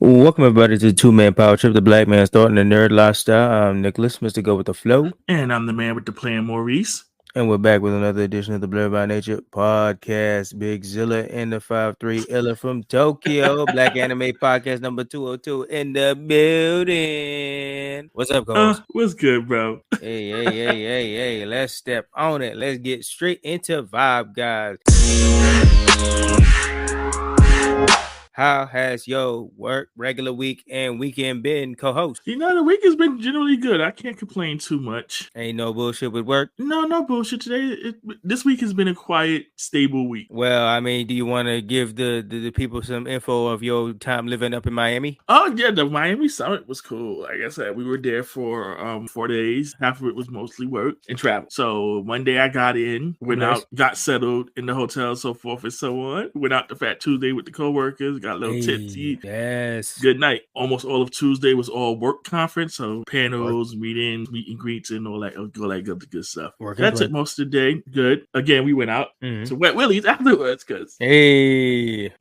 Welcome everybody to the Two Man Power Trip, the Black Man's Thought and the Nerd Lifestyle. I'm Nicholas, Mr. Go with the Flow, And I'm the man with the plan, Maurice. and we're back with another edition of the Blerd By Nature Podcast. Big Zilla and the 5'3" Illa from Tokyo, Black Anime Podcast number 202 in the building. What's up, guys? What's good, bro? Hey, let's step on it. Let's get straight into vibe, guys. How has your work, regular week, and weekend been, co-host? You know, the week has been generally good. I can't complain too much. Ain't no bullshit with work? No bullshit today. This week has been a quiet, stable week. Well, I mean, do you want to give the people some info of your time living up in Miami? Oh, yeah, the Miami Summit was cool. Like I said, we were there for 4 days. Half of it was mostly work and travel. So one day I got in, went out, got settled in the hotel, so forth and so on. Went out to Fat Tuesday with the coworkers, got a little tipsy. Yes. Good night. Almost all of Tuesday was all work conference, so panels, meetings, meet and greets, and all that good stuff. That took most of the day. Good. Again, we went out to Wet Willie's afterwards because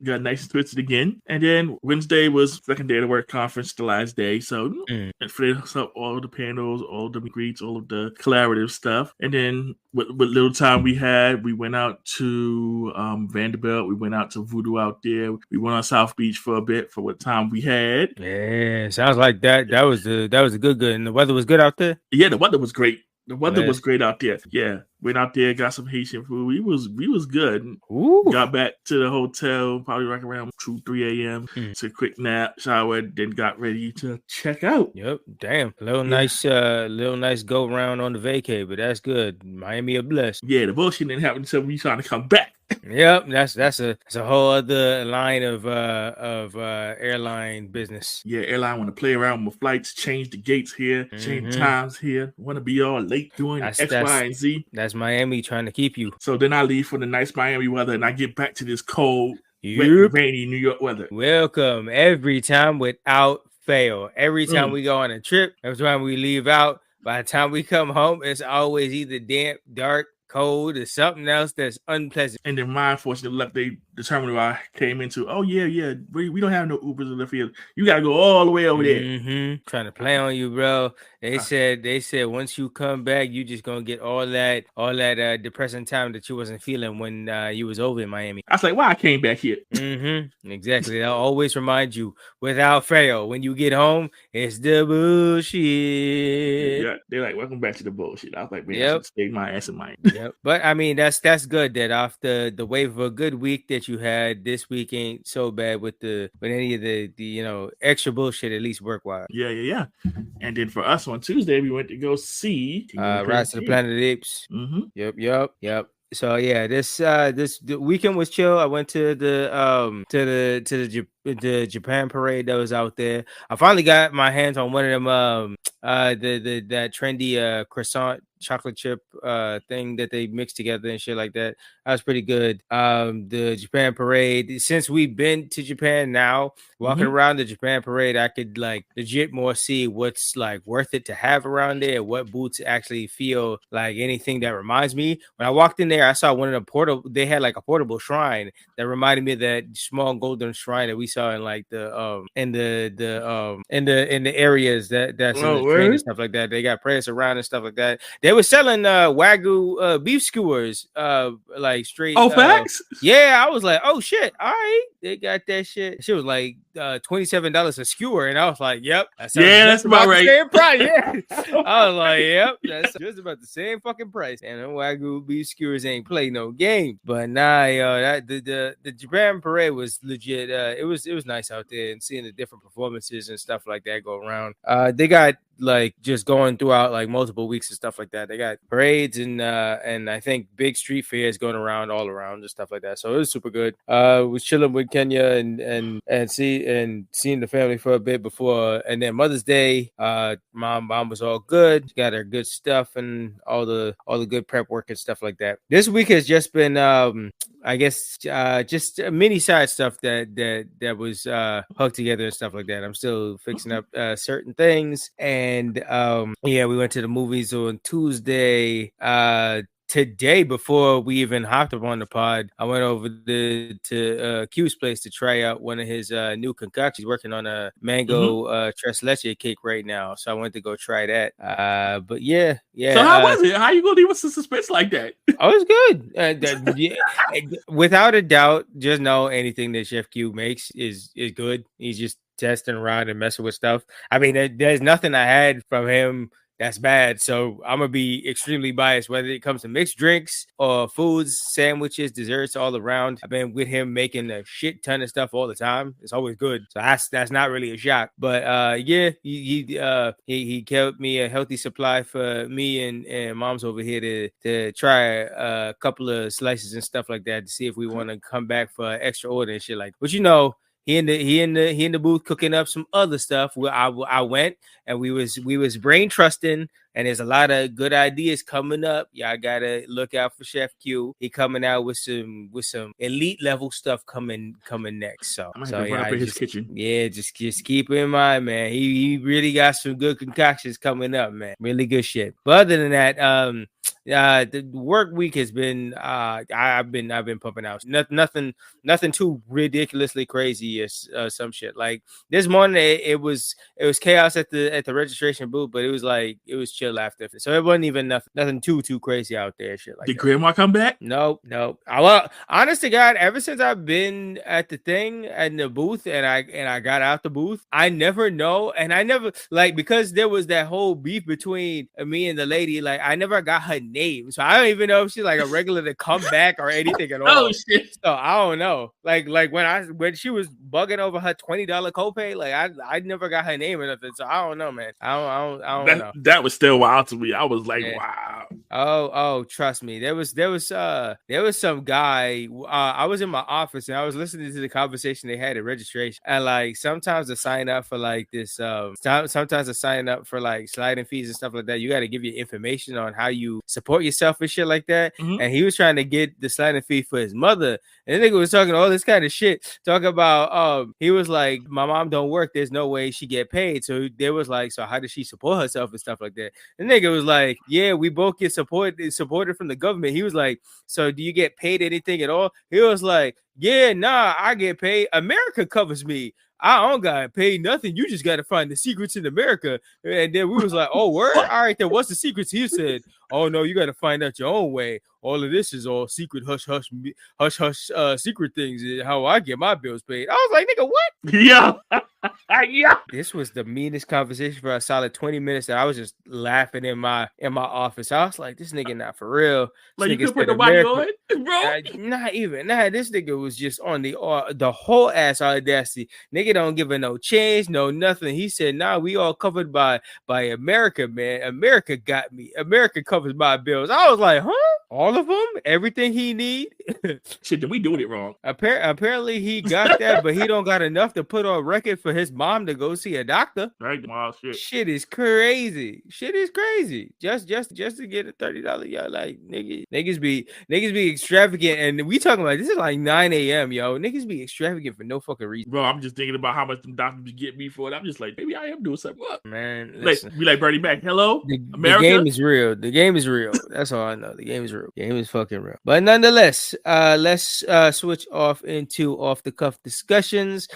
got nice and twisted again. And then Wednesday was second day of the work conference, the last day. So and finished up all the panels, all the meet and greets, all of the collaborative stuff. And then what little time we had, we went out to Vanderbilt. We went out to Voodoo out there. We went on South Beach for a bit for what time we had. Yeah, sounds like that was a good. And the weather was good out there? Yeah, the weather was great. The weather was great out there. Yeah. Went out there, got some Haitian food. We was good. Ooh. Got back to the hotel probably like around 2-3 a.m. Took a quick nap, showered, then got ready to check out. Yep. Damn. Nice go round on the vacay, but that's good. Miami are blessed. Yeah, the bullshit didn't happen until we trying to come back. Yep, that's a whole other line of airline business. Yeah, airline want to play around with flights, change the gates here, change times here, want to be all late doing X, Y, and Z. That's Miami trying to keep you. So then I leave for the nice Miami weather, and I get back to this cold, rainy New York weather. Welcome every time without fail. Every time we go on a trip, every time we leave out, by the time we come home, it's always either damp, dark, cold, or something else that's unpleasant. And then my unfortunate luck, they determined I came into, we don't have no Ubers in the field. You got to go all the way over there. Trying to play on you, bro. They said once you come back, you just gonna get all that depressing time that you wasn't feeling when you was over in Miami. I was like, why I came back here? Exactly. They'll always remind you without fail. When you get home, it's the bullshit. Yeah, they're like, welcome back to the bullshit. I was like, man, I should stay my ass in Miami. Yep. But I mean, that's good that after the wave of a good week that you had, this week ain't so bad with any of the extra bullshit, at least work wise. Yeah. And then for us on Tuesday, we went to go see Rise of the Planet of the Apes. Yep. So yeah, the weekend was chill. I went to the Japan parade that was out there. I finally got my hands on one of them that trendy croissant chocolate chip thing that they mix together and shit like that. That was pretty good. The Japan parade, since we've been to Japan now, walking around the Japan parade, I could like legit more see what's like worth it to have around there, what booths actually feel like anything that reminds me. When I walked in there, I saw one of the they had like a portable shrine that reminded me of that small golden shrine that we saw in like the areas that's in the train and stuff like that. They got prayers around and stuff like that. They were selling Wagyu beef skewers, like straight. Oh, facts? Yeah, I was like, oh shit, all right, they got that shit. She was like $27 a skewer, and I was like, yep, that's about right. The same price. Yeah, I was like, yep, that's just about the same fucking price. And the Wagyu beef skewers ain't play no game. But nah, the Japan parade was legit. It was nice out there and seeing the different performances and stuff like that go around. They got like just going throughout like multiple weeks and stuff like that. They got parades and I think big street fairs going around all around and stuff like that. So it was super good. Was chilling with Kenya and seeing the family for a bit before, and then Mother's Day. Mom was all good. She got her good stuff and all the good prep work and stuff like that. This week has just been I guess just mini side stuff that was hooked together and stuff like that. I'm still fixing up certain things, and we went to the movies on Tuesday. today, before we even hopped up on the pod, I went over to Q's place to try out one of his new concoctions. He's working on a mango tres leche cake right now, so I went to go try that. But yeah. So how was it? How you gonna leave us in suspense like that? Oh, it's good. Without a doubt, just know anything that Chef Q makes is good. He's just testing around and messing with stuff. I mean, there's nothing I had from him that's bad. So I'm gonna be extremely biased, whether it comes to mixed drinks or foods, sandwiches, desserts, all around. I've been with him making a shit ton of stuff all the time. It's always good. So that's not really a shock. But he kept me a healthy supply for me and mom's over here to try a couple of slices and stuff like that to see if we want to come back for an extra order and shit like. But he in the booth cooking up some other stuff. Where I went and we was brain trusting, and there's a lot of good ideas coming up. Y'all gotta look out for Chef Q. He coming out with some elite level stuff coming next. So his kitchen. Yeah, just keep it in mind, man. He really got some good concoctions coming up, man. Really good shit. But other than that, the work week has been I've been pumping out nothing too ridiculously crazy as some shit. Like this morning it was chaos at the registration booth, but it was chill after, so it wasn't even nothing too crazy out there. Shit like did grandma come back? Nope. Well, honest to God, ever since I've been at the thing and the booth and I got out the booth, I never know, and I never because there was that whole beef between me and the lady. Like I never got her name, so I don't even know if she's like a regular to come back or anything at all. Oh shit! So I don't know. Like when she was bugging over her $20 copay, like I never got her name or nothing. So I don't know, man. I don't know. That was still wild to me. I was like, wow. Oh, trust me. There was some guy. I was in my office and I was listening to the conversation they had at registration. And like sometimes to sign up for like this, sometimes to sign up for like sliding fees and stuff like that, you got to give your information on how you support yourself and shit like that. Mm-hmm. And he was trying to get the sliding fee for his mother, and the nigga was talking all this kind of shit, talking about he was like, my mom don't work, there's no way she get paid. So there was like, so how does she support herself and stuff like that? The nigga was like, yeah, we both get supported from the government. He was like, so do you get paid anything at all? He was like, yeah, nah, I get paid. America covers me. I don't gotta pay nothing. You just gotta find the secrets in America. And then we was like, oh, word? All right, then what's the secrets? He said, oh no, you gotta find out your own way. All of this is all secret, hush, secret things. How I get my bills paid. I was like, nigga, what? Yeah. Yeah. This was the meanest conversation for a solid 20 minutes that I was just laughing in my office. I was like, this nigga not for real. Like you could put nobody on, bro. Not even. This nigga was just on the whole ass audacity. Nigga don't give her no change, no nothing. He said, nah, we all covered by America, man. America got me. America covers my bills. I was like, huh? All of them? Everything he need? Shit, then we doing it wrong. Apparently he got that, but he don't got enough to put on record for his mom to go see a doctor. Right, wild shit. Shit is crazy. Just to get a $30, yo. Like niggas be extravagant, and we talking about this is like 9 a.m. yo. Niggas be extravagant for no fucking reason. Bro, I'm just thinking about how much them doctors be getting me for it. I'm just like, maybe I am doing something. What? Man, listen. Be like Bernie Mac. Hello, America. The game is real. The game is real. That's all I know. The game is real. The game is fucking real. But nonetheless, let's switch off into off the cuff discussions.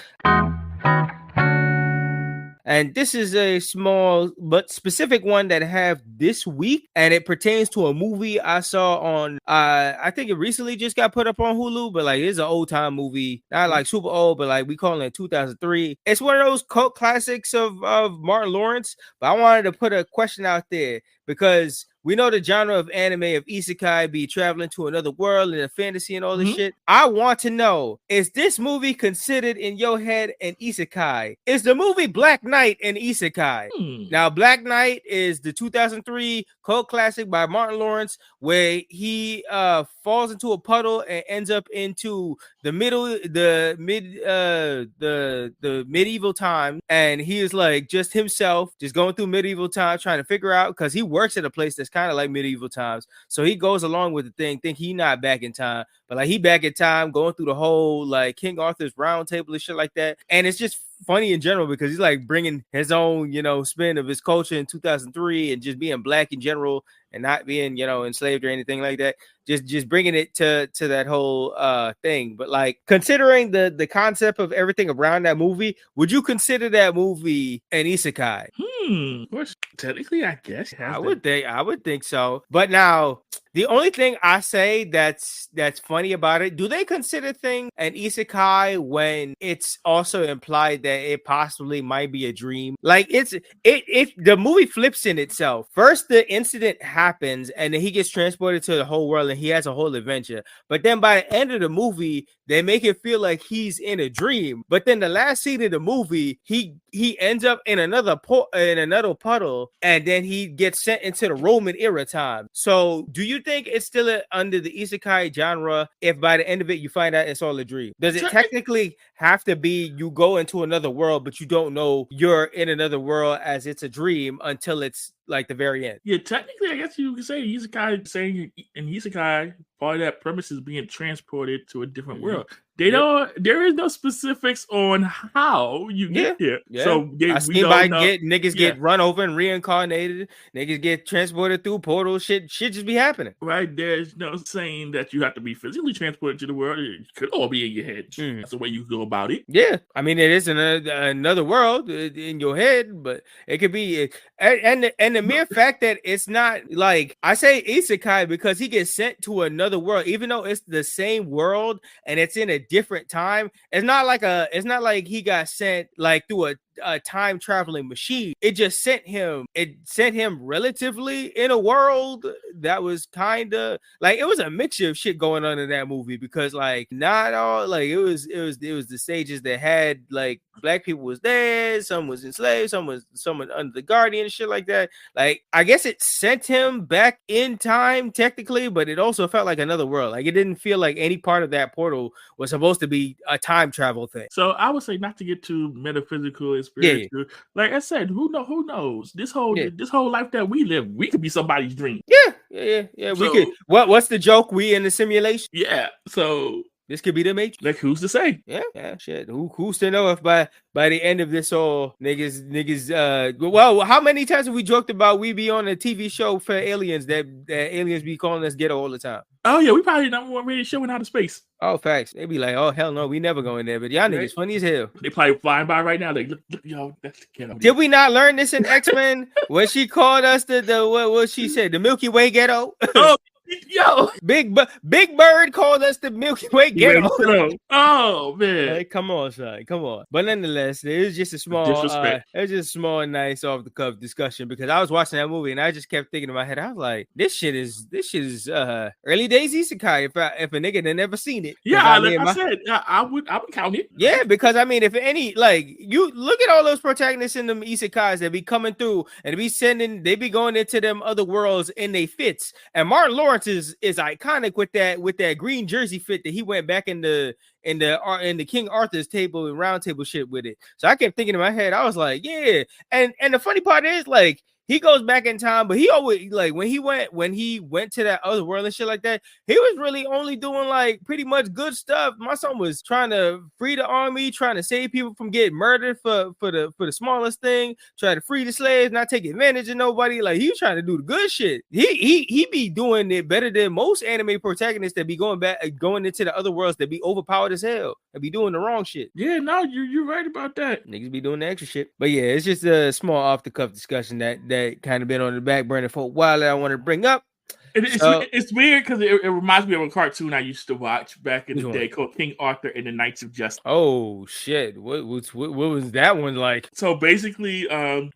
And this is a small but specific one that I have this week, and it pertains to a movie I saw on, I think it recently just got put up on Hulu, but like it's an old time movie, not like super old, but like we call it 2003. It's one of those cult classics of Martin Lawrence, but I wanted to put a question out there because we know the genre of anime of isekai be traveling to another world and a fantasy and all this shit. I want to know, is this movie considered in your head an isekai? Is the movie Black Knight an isekai? Now, Black Knight is the 2003 cult classic by Martin Lawrence where he falls into a puddle and ends up into the medieval time, and he is like just himself, just going through medieval time, trying to figure out, because he works at a place that's kind of like medieval times, so he goes along with the thing, think he not back in time, but like he back in time, going through the whole like King Arthur's round table and shit like that, and it's just funny in general because he's like bringing his own, spin of his culture in 2003 and just being black in general and not being, enslaved or anything like that. Just bringing it to that whole thing. But like considering the concept of everything around that movie, would you consider that movie an isekai? Of course, technically, I guess I would think so. But now the only thing I say that's funny about it, do they consider thing an isekai when it's also implied that it possibly might be a dream? Like if the movie flips in itself. First, the incident happens, and then he gets transported to the whole world, and he has a whole adventure. But then by the end of the movie, they make it feel like he's in a dream. But then the last scene of the movie, he ends up in another puddle, and then he gets sent into the Roman era time. So do you think it's still under the isekai genre if by the end of it you find out it's all a dream? Does it technically have to be you go into another world, but you don't know you're in another world as it's a dream until it's like the very end? Yeah, technically, I guess you could say isekai, saying in isekai, part of that premise is being transported to a different world. There is no specifics on how you get there. Yeah. So niggas get run over and reincarnated. Niggas get transported through portals. Shit just be happening. Right. There's no saying that you have to be physically transported to the world. It could all be in your head. That's the way you go about it. Yeah. I mean, it is another world in your head, but it could be and the mere fact that it's not like I say isekai because he gets sent to another world, even though it's the same world and it's in a different time. It's not like he got sent like through a time traveling machine. It just sent him relatively in a world that was kind of like it was a mixture of shit going on in that movie because like not all like it was the stages that had like black people was there, some was enslaved, someone under the guardian, shit like that. Like I guess it sent him back in time technically, but it also felt like another world. Like it didn't feel like any part of that portal was supposed to be a time travel thing. So I would say not to get too metaphysical and spiritual. Yeah. Like I said, who knows? This whole life that we live, we could be somebody's dream. Yeah. So, we could. What's the joke? We in the simulation? Yeah. So this could be the Matrix. Like who's to say? Yeah. Shit. Who's to know if by the end of this all niggas well, how many times have we joked about we be on a TV show for aliens that aliens be calling us ghetto all the time? Oh yeah, we probably number one rated show in outer space. Oh, facts. They be like, oh hell no, we never go in there. But y'all niggas funny as hell. They probably flying by right now. Like, look, yo, that's the ghetto. Did we not learn this in X-Men when she called us the what she said, the Milky Way ghetto? Oh, yo, Big Bird called us the Milky Way ghetto. Oh man, hey, come on, son, come on. But nonetheless, it was just a small, nice off the cuff discussion because I was watching that movie and I just kept thinking in my head, I was like, this shit is early days isekai if a nigga had never seen it. Yeah, I would count it. Yeah, because I mean, if any, like you look at all those protagonists in them isekais that be coming through and they be going into them other worlds in they fits, and Martin Lawrence is iconic with that green jersey fit that he went back in the King Arthur's table and round table shit with it. So I kept thinking in my head, I was like, yeah. And the funny part is like he goes back in time, but he always like when he went to that other world and shit like that, he was really only doing like pretty much good stuff. My son was trying to free the army, trying to save people from getting murdered for the smallest thing, try to free the slaves, not take advantage of nobody. Like he was trying to do the good shit. He be doing it better than most anime protagonists that be going into the other worlds that be overpowered as hell and be doing the wrong shit. Yeah, no, you're right about that. Niggas be doing the extra shit. But yeah, it's just a small off the cuff discussion that kind of been on the back burner for a while that I want to bring up. It's weird because it reminds me of a cartoon I used to watch back in the day called King Arthur and the Knights of Justice. Oh shit! What was that one like? So basically, in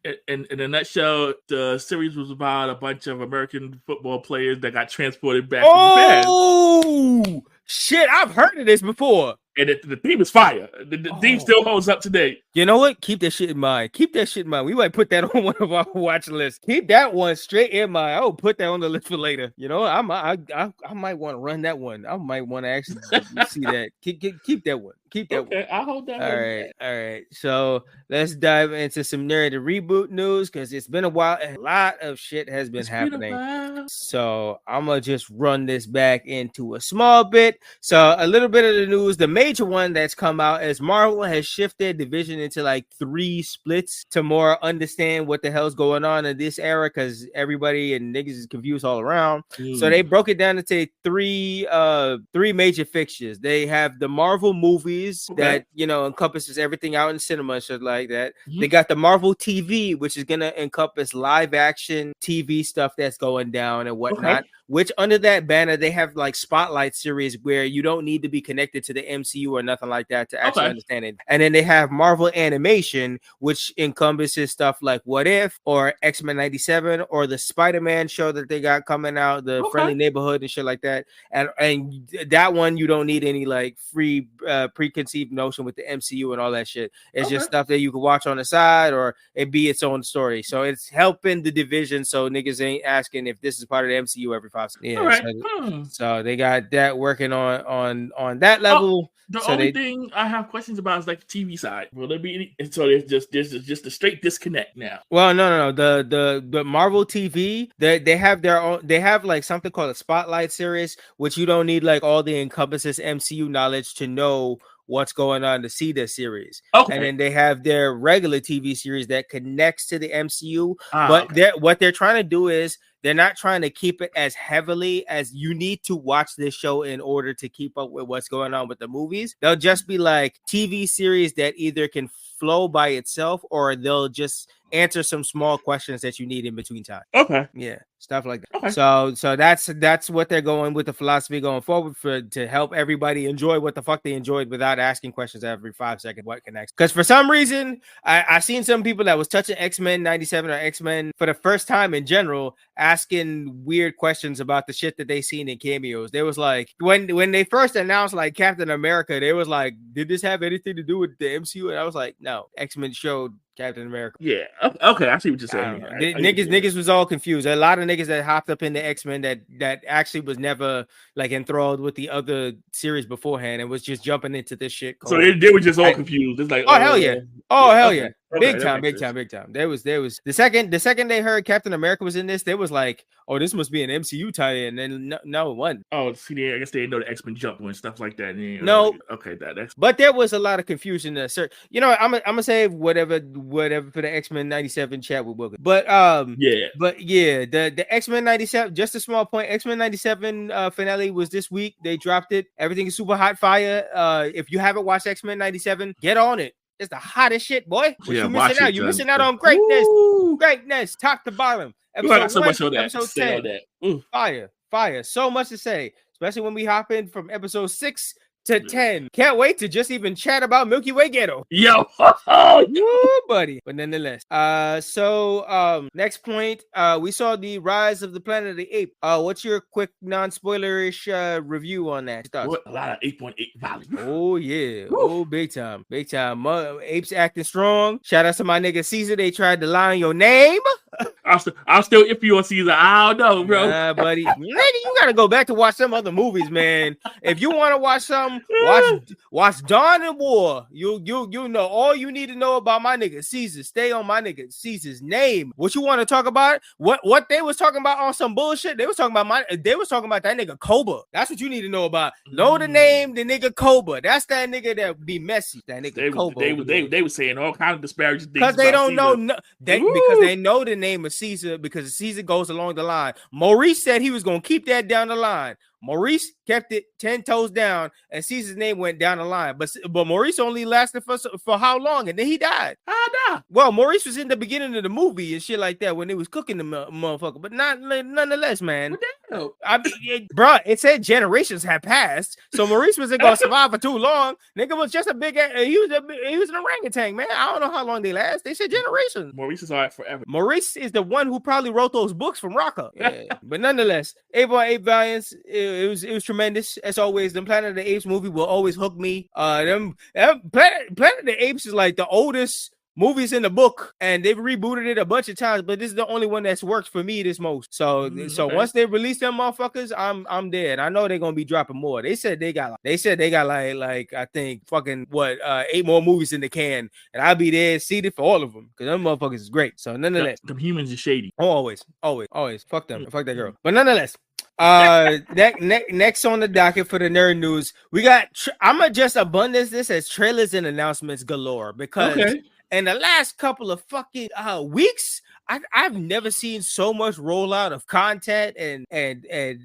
a nutshell, the series was about a bunch of American football players that got transported back. Oh shit! I've heard of this before. And the theme is fire. The theme still holds up today. You know what? Keep that shit in mind. We might put that on one of our watch lists. Keep that one straight in mind. I will put that on the list for later. You know, I might want to run that one. I might want to actually see that. Keep that one. Keep that. Okay, I hold that. All right. So let's dive into some narrative reboot news because it's been a while and a lot of shit has been happening. So I'm gonna just run this back into a small bit. So a little bit of the news, the major one that's come out is Marvel has shifted division into like 3 splits to more understand what the hell's going on in this era because everybody and niggas is confused all around. So they broke it down into 3 major fixtures. They have the Marvel movies that encompasses everything out in cinema and shit like that. They got the Marvel TV, which is gonna encompass live action TV stuff that's going down and whatnot. Which under that banner they have like spotlight series where you don't need to be connected to the MCU or nothing like that to actually understand it. And then they have Marvel animation, which encompasses stuff like What If or X-Men 97 or the Spider-Man show that they got coming out, the Friendly Neighborhood and shit like that. And that one you don't need any like free preconceived notion with the MCU and all that shit. It's just stuff that you can watch on the side or it be its own story. So it's helping the division so niggas ain't asking if this is part of the MCU every 5 seconds. Yeah, so they got that working on that level. The only thing I have questions about is like the TV side. Will there be any? So there's just a straight disconnect now. Well, no. The Marvel TV, they have their own. They have like something called a Spotlight series, which you don't need like all the encompasses MCU knowledge to know what's going on to see this series. And then they have their regular TV series that connects to the MCU. But what they're trying to do is they're not trying to keep it as heavily as you need to watch this show in order to keep up with what's going on with the movies. They'll just be like TV series that either can flow by itself or they'll just answer some small questions that you need in between time. Yeah, stuff like that. So that's what they're going with the philosophy going forward to help everybody enjoy what the fuck they enjoyed without asking questions every 5 seconds. What connects? Because for some reason, I seen some people that was touching X-Men 97 or X-Men for the first time in general, asking weird questions about the shit that they seen in cameos. They was like, when they first announced like Captain America, they was like, did this have anything to do with the MCU? And I was like, no, X-Men showed Captain America. Yeah. Okay, I see what you're saying. Niggas was all confused. A lot of niggas that hopped up in the X-Men that actually was never like enthralled with the other series beforehand and was just jumping into this shit. So they were just all confused. It's like, hell yeah. Hell yeah. Big time. There was the second they heard Captain America was in this, they was like, oh, this must be an MCU tie-in. And no, it wasn't. Oh, see, I guess they didn't know the X-Men jump and stuff like that. No. That's. But there was a lot of confusion. I'm gonna say whatever for the X-Men 97 chat with Booker. But the X-Men 97, just a small point, X-Men 97 finale was this week. They dropped it. Everything is super hot fire. If you haven't watched X-Men 97, get on it. It's the hottest shit, boy. You're missing out on greatness. Greatness, top to bottom. Episode 10. Fire. So much to say, especially when we hop in from episode 6 to 10. Can't wait to just even chat about Milky Way Ghetto. Yo, buddy. But nonetheless, next point, we saw the Rise of the Planet of the Apes. What's your quick non-spoilerish review on that? A lot of 8.8 value. Oh yeah. Woo. Big time. Apes acting strong. Shout out to my nigga Caesar. They tried to lie on your name. I'm still iffy on Caesar. I don't know, bro. Nah, buddy. Nigga, you gotta go back to watch some other movies, man. If you want to watch some, watch Dawn and War. You know all you need to know about my nigga Caesar. Stay on my nigga Caesar's name. What you want to talk about? What they was talking about on some bullshit? They was talking about that nigga Cobra. That's what you need to know about. Know the name, the nigga Cobra. That's that nigga that be messy. That nigga Cobra. They were saying all kinds of disparaging things because they don't know because they know the name of Caesar because Caesar goes along the line. Maurice said he was gonna keep that down the line. Maurice kept it 10 toes down, and Caesar's name went down the line. But Maurice only lasted for how long? And then he died. Well, Maurice was in the beginning of the movie and shit like that when they was cooking the motherfucker. But nonetheless, man. Bro, it said generations had passed, so Maurice wasn't gonna survive for too long. Nigga was just a big. He was an orangutan, man. I don't know how long they last. They said generations. Maurice is all right forever. Maurice is the one who probably wrote those books from Rocka. Yeah. But nonetheless, 8.8 Valiants. It was tremendous as always. The Planet of the Apes movie will always hook me. Planet of the Apes is like the oldest movies in the book, and they've rebooted it a bunch of times, but this is the only one that's worked for me this most. So once they release them motherfuckers, I'm dead. I know they're gonna be dropping more. They said they got like I think fucking 8 more movies in the can, and I'll be there seated for all of them because them motherfuckers is great. So nonetheless, them humans are shady. Oh, always. Fuck them. Fuck that girl. But nonetheless, next on the docket for the nerd news, we got. I'ma just abundance this as trailers and announcements galore because in the last couple of fucking weeks, I've never seen so much rollout of content and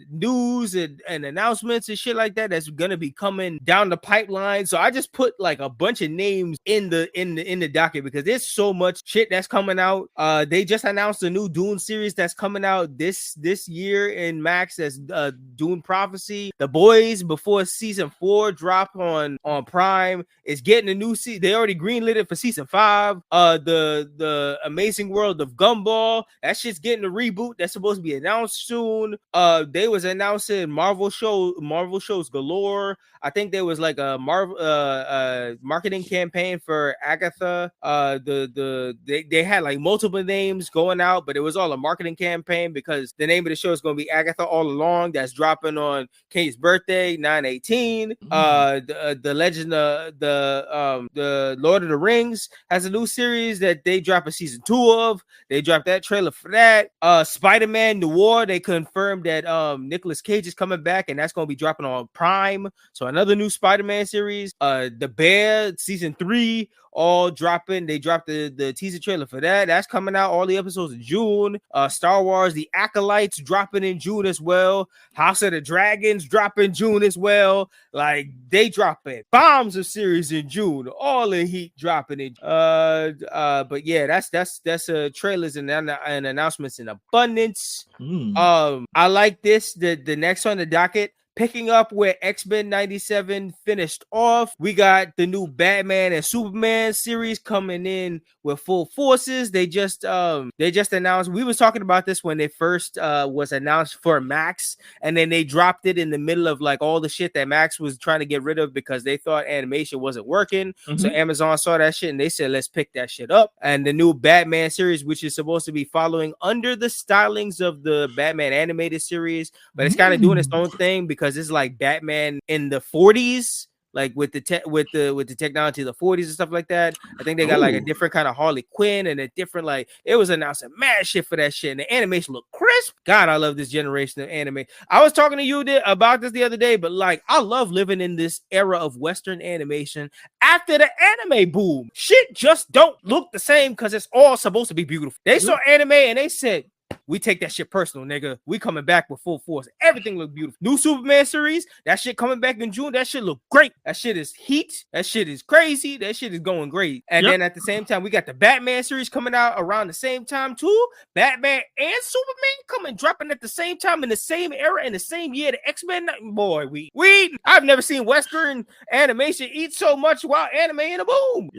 news and announcements and shit like that that's gonna be coming down the pipeline. So I just put like a bunch of names in the docket because there's so much shit that's coming out. They just announced a new Dune series that's coming out this year in Max. That's Dune Prophecy. The Boys, before season 4 drop on Prime, is getting a new season. They already greenlit it for season 5. The Amazing World of Gumball, that shit's getting a reboot that's supposed to be announced soon. They was announcing Marvel shows galore. I think there was like a marketing campaign for Agatha. They had like multiple names going out, but it was all a marketing campaign because the name of the show is going to be Agatha All Along. That's dropping on Kate's birthday, 9/18. The Legend of the Lord of the Rings has a new series that they drop a season 2 of. They dropped that trailer for that. Spider-Man Noir, they confirmed that Nicolas Cage is coming back, and that's going to be dropping on Prime. So another new Spider-Man series. The Bear season 3 all dropping. They dropped the teaser trailer for that. That's coming out, all the episodes in June. Star Wars The Acolytes dropping in June as well. House of the Dragons dropping June as well. Like, they dropping bombs of series in June. All the heat dropping in but yeah, that's trailers and announcements in abundance. I like this. The next on the docket, picking up where X-Men 97 finished off, we got the new Batman and Superman series coming in with full forces. They just announced. We was talking about this when they first was announced for Max, and then they dropped it in the middle of like all the shit that Max was trying to get rid of because they thought animation wasn't working. So Amazon saw that shit and they said, let's pick that shit up. And the new Batman series, which is supposed to be following under the stylings of the Batman animated series, but it's kind of doing its own thing because it's like Batman in the 40s, like with the technology of the 40s and stuff like that. I think they got like a different kind of Harley Quinn and a different, like, it was announcing mad shit for that shit, and the animation looked crisp. God, I love this generation of anime. I was talking to you about this the other day, but like, I love living in this era of Western animation. After the anime boom, shit just don't look the same because it's all supposed to be beautiful. They saw anime and they said, we take that shit personal, nigga. We coming back with full force. Everything look beautiful. New Superman series, that shit coming back in June. That shit look great. That shit is heat. That shit is crazy. That shit is going great. And then at the same time, we got the Batman series coming out around the same time too. Batman and Superman dropping at the same time in the same era in the same year. The X-Men, boy, I've never seen Western animation eat so much while anime in a boom.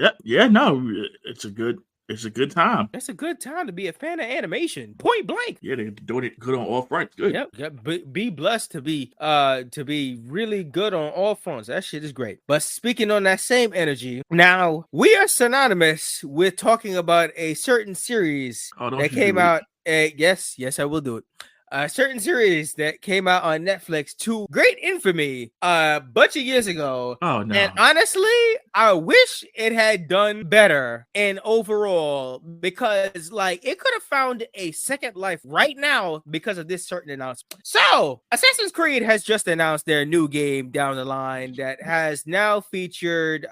It's a good time. It's a good time to be a fan of animation. Point blank. Yeah, they're doing it good on all fronts. Good. Yep. Be blessed to be really good on all fronts. That shit is great. But speaking on that same energy, now we are synonymous with talking about a certain series that came out. Yes, I will do it. A certain series that came out on Netflix to great infamy a bunch of years ago. Oh no! And honestly, I wish it had done better in overall because like it could have found a second life right now because of this certain announcement. So, Assassin's Creed has just announced their new game down the line that has now featured.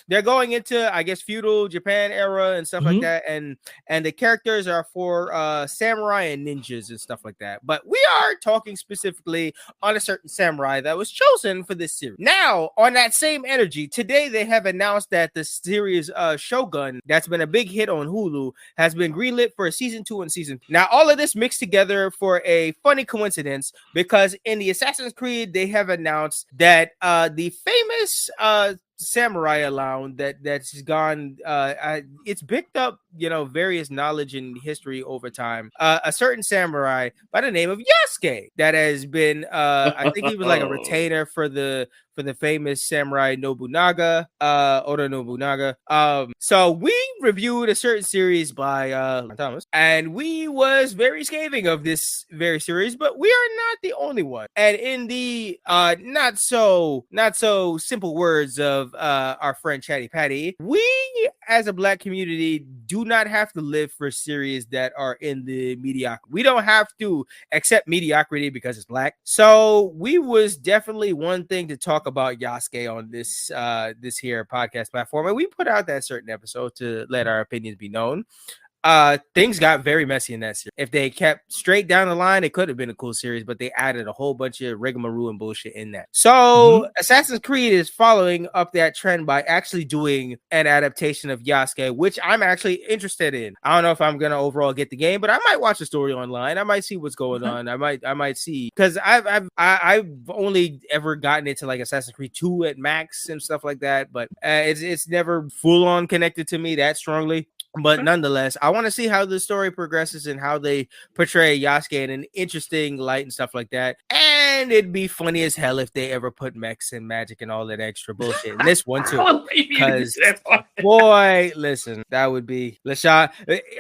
They're going into, I guess, feudal Japan era and stuff like that, and the characters are for samurai and ninjas and stuff like that. But we are talking specifically on a certain samurai that was chosen for this series. Now, on that same energy, today they have announced that the series Shogun, that's been a big hit on Hulu, has been greenlit for season 2 and season 3. Now, all of this mixed together for a funny coincidence because in the Assassin's Creed, they have announced that the famous samurai alone that's gone it's picked up various knowledge and history over time. A certain samurai by the name of Yasuke that has been I think he was like a retainer for the for the famous samurai Nobunaga, Oda Nobunaga. So we reviewed a certain series by Thomas, and we was very scathing of this very series, but we are not the only one. And in the not so simple words of our friend Chatty Patty, we as a Black community do not have to live for series that are in the mediocrity. We don't have to accept mediocrity because it's Black. So we was definitely one thing to talk about Yasuke on this here podcast platform, and we put out that certain episode to let our opinions be known. Things got very messy in that series. If they kept straight down the line, it could have been a cool series, but they added a whole bunch of rigmarole and bullshit in that. So Assassin's Creed is following up that trend by actually doing an adaptation of Yasuke, which I'm actually interested in. I don't know if I'm gonna overall get the game, but I might watch the story online. I might see what's going on. I might see, because I've only ever gotten into like Assassin's Creed 2 at max and stuff like that, but it's never full on connected to me that strongly. But nonetheless, I want to see how the story progresses and how they portray Yasuke in an interesting light and stuff like that. And it'd be funny as hell if they ever put mechs and magic and all that extra bullshit in this one too. Because boy, listen, that would be LaShawn.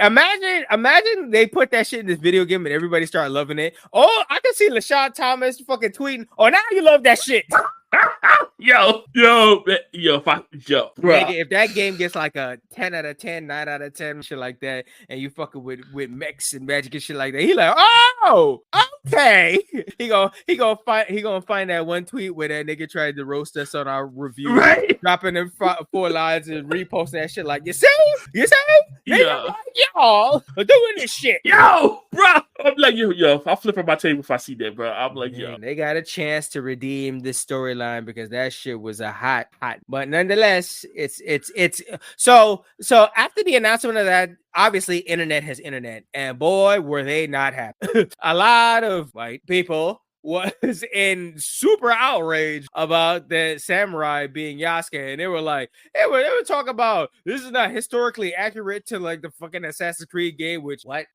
Imagine they put that shit in this video game and everybody start loving it. Oh, I can see LaShawn Thomas fucking tweeting. Oh, now you love that shit. Yo, bro. If that game gets like a 10 out of 10, 9 out of 10, shit like that, and you fucking with mechs and magic and shit like that, he like, oh, okay. He gonna find that one tweet where that nigga tried to roast us on our review, right? Dropping them 4 lines and reposting that shit like, you see, yeah, y'all are doing this shit, yo, bro. I'm like, yo, I'll flip on my table if I see that, bro. I'm like, yo, they got a chance to redeem this storyline because that shit was a hot. But nonetheless, it's so after the announcement of that, obviously internet has internet, and boy, were they not happy. A lot of white people was in super outrage about the samurai being Yasuke, and they were like, they were talking about this is not historically accurate to like the fucking Assassin's Creed game, which what?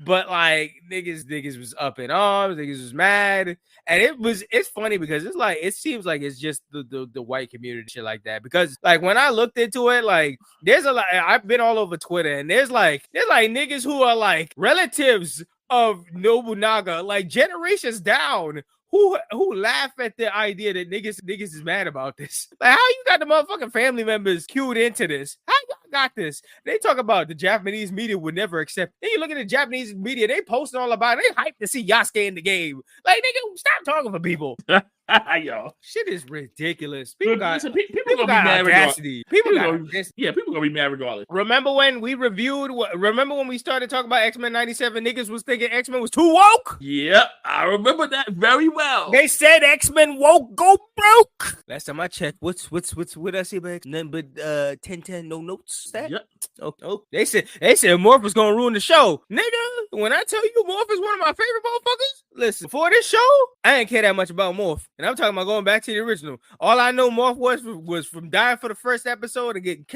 But like niggas was up in arms, niggas was mad, and it's funny because it's like it seems like it's just the white community shit like that, because like when I looked into it, like there's a lot. I've been all over Twitter, and there's like niggas who are like relatives of Nobunaga, like generations down, who laugh at the idea that niggas is mad about this. Like, how you got the motherfucking family members cued into this? How y'all got this? They talk about the Japanese media would never accept. Then you look at the Japanese media, they posting all about it. They hyped to see Yasuke in the game. Like, nigga, stop talking for people. Yo, shit is ridiculous. People got gonna be mad audacity. People gonna be mad regardless. Remember when we reviewed? Remember when we started talking about X-Men '97? Niggas was thinking X-Men was too woke. Yep, I remember that very well. They said X-Men woke go broke. Last time I checked, what I see about X-Men? But 10 no notes. That? Yep. Oh, they said Morph was gonna ruin the show, nigga. When I tell you Morph is one of my favorite motherfuckers, listen. Before this show, I didn't care that much about Morph. And I'm talking about going back to the original. All I know Morph was from dying for the first episode and getting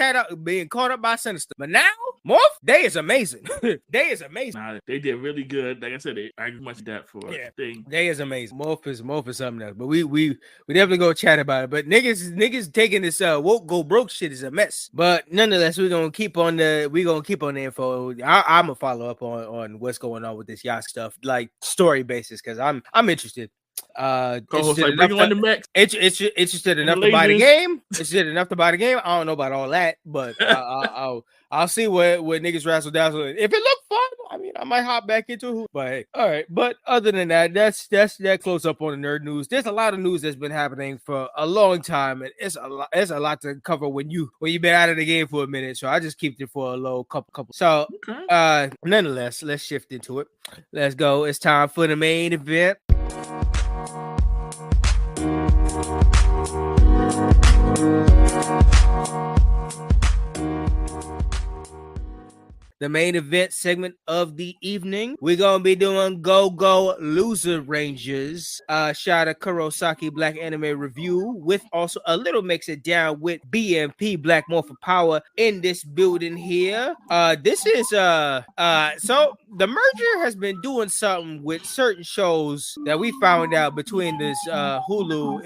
being caught up by Sinister. But now, Morph, they is amazing. They is amazing. Nah, they did really good. Like I said, I much that for thing. They is amazing. Morph is something else. But we definitely go chat about it. But niggas taking this woke go broke shit is a mess. But nonetheless, we're gonna keep on the info. I'm gonna follow up on what's going on with this Yasuke stuff, like story basis, because I'm interested. Interested enough to buy the game. Interested enough to buy the game. I don't know about all that, but I'll see what niggas razzle dazzle. If it look fun, I mean, I might hop back into it. But hey, all right. But other than that, that's that close up on the nerd news. There's a lot of news that's been happening for a long time, and it's a lot to cover when you've been out of the game for a minute. So I just keep it for a low couple. So nonetheless, let's shift into it. Let's go. It's time for the main event. The main event segment of the evening, we're going to be doing Go Loser Rangers, Shot of Kurosake Black Anime Review, with also a little mix it down with BMP Black Morphin Power in this building here. This is, so the merger has been doing something with certain shows that we found out between this Hulu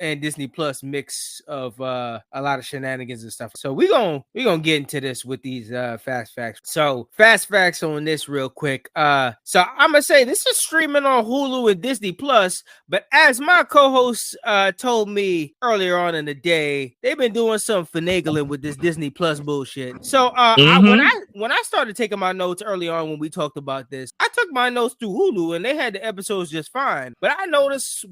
and Disney Plus mix of a lot of shenanigans and stuff. So we're gonna get into this with these fast facts. So fast facts on this real quick. So I'm gonna say this is streaming on Hulu and Disney Plus, but as my co-host told me earlier on in the day, they've been doing some finagling with this Disney Plus bullshit. So when I started taking my notes early on when we talked about this, I took my notes through Hulu and they had the episodes just fine. But I noticed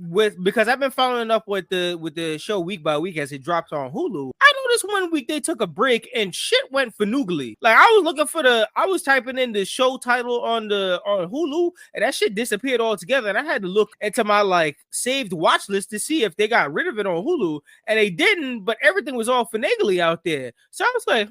because I've been following up with the show week by week as it drops on Hulu. I noticed one week they took a break and shit went finugly. Like I was typing in the show title on Hulu and that shit disappeared altogether. And I had to look into my like saved watch list to see if they got rid of it on Hulu, and they didn't. But everything was all finagly out there. So I was like,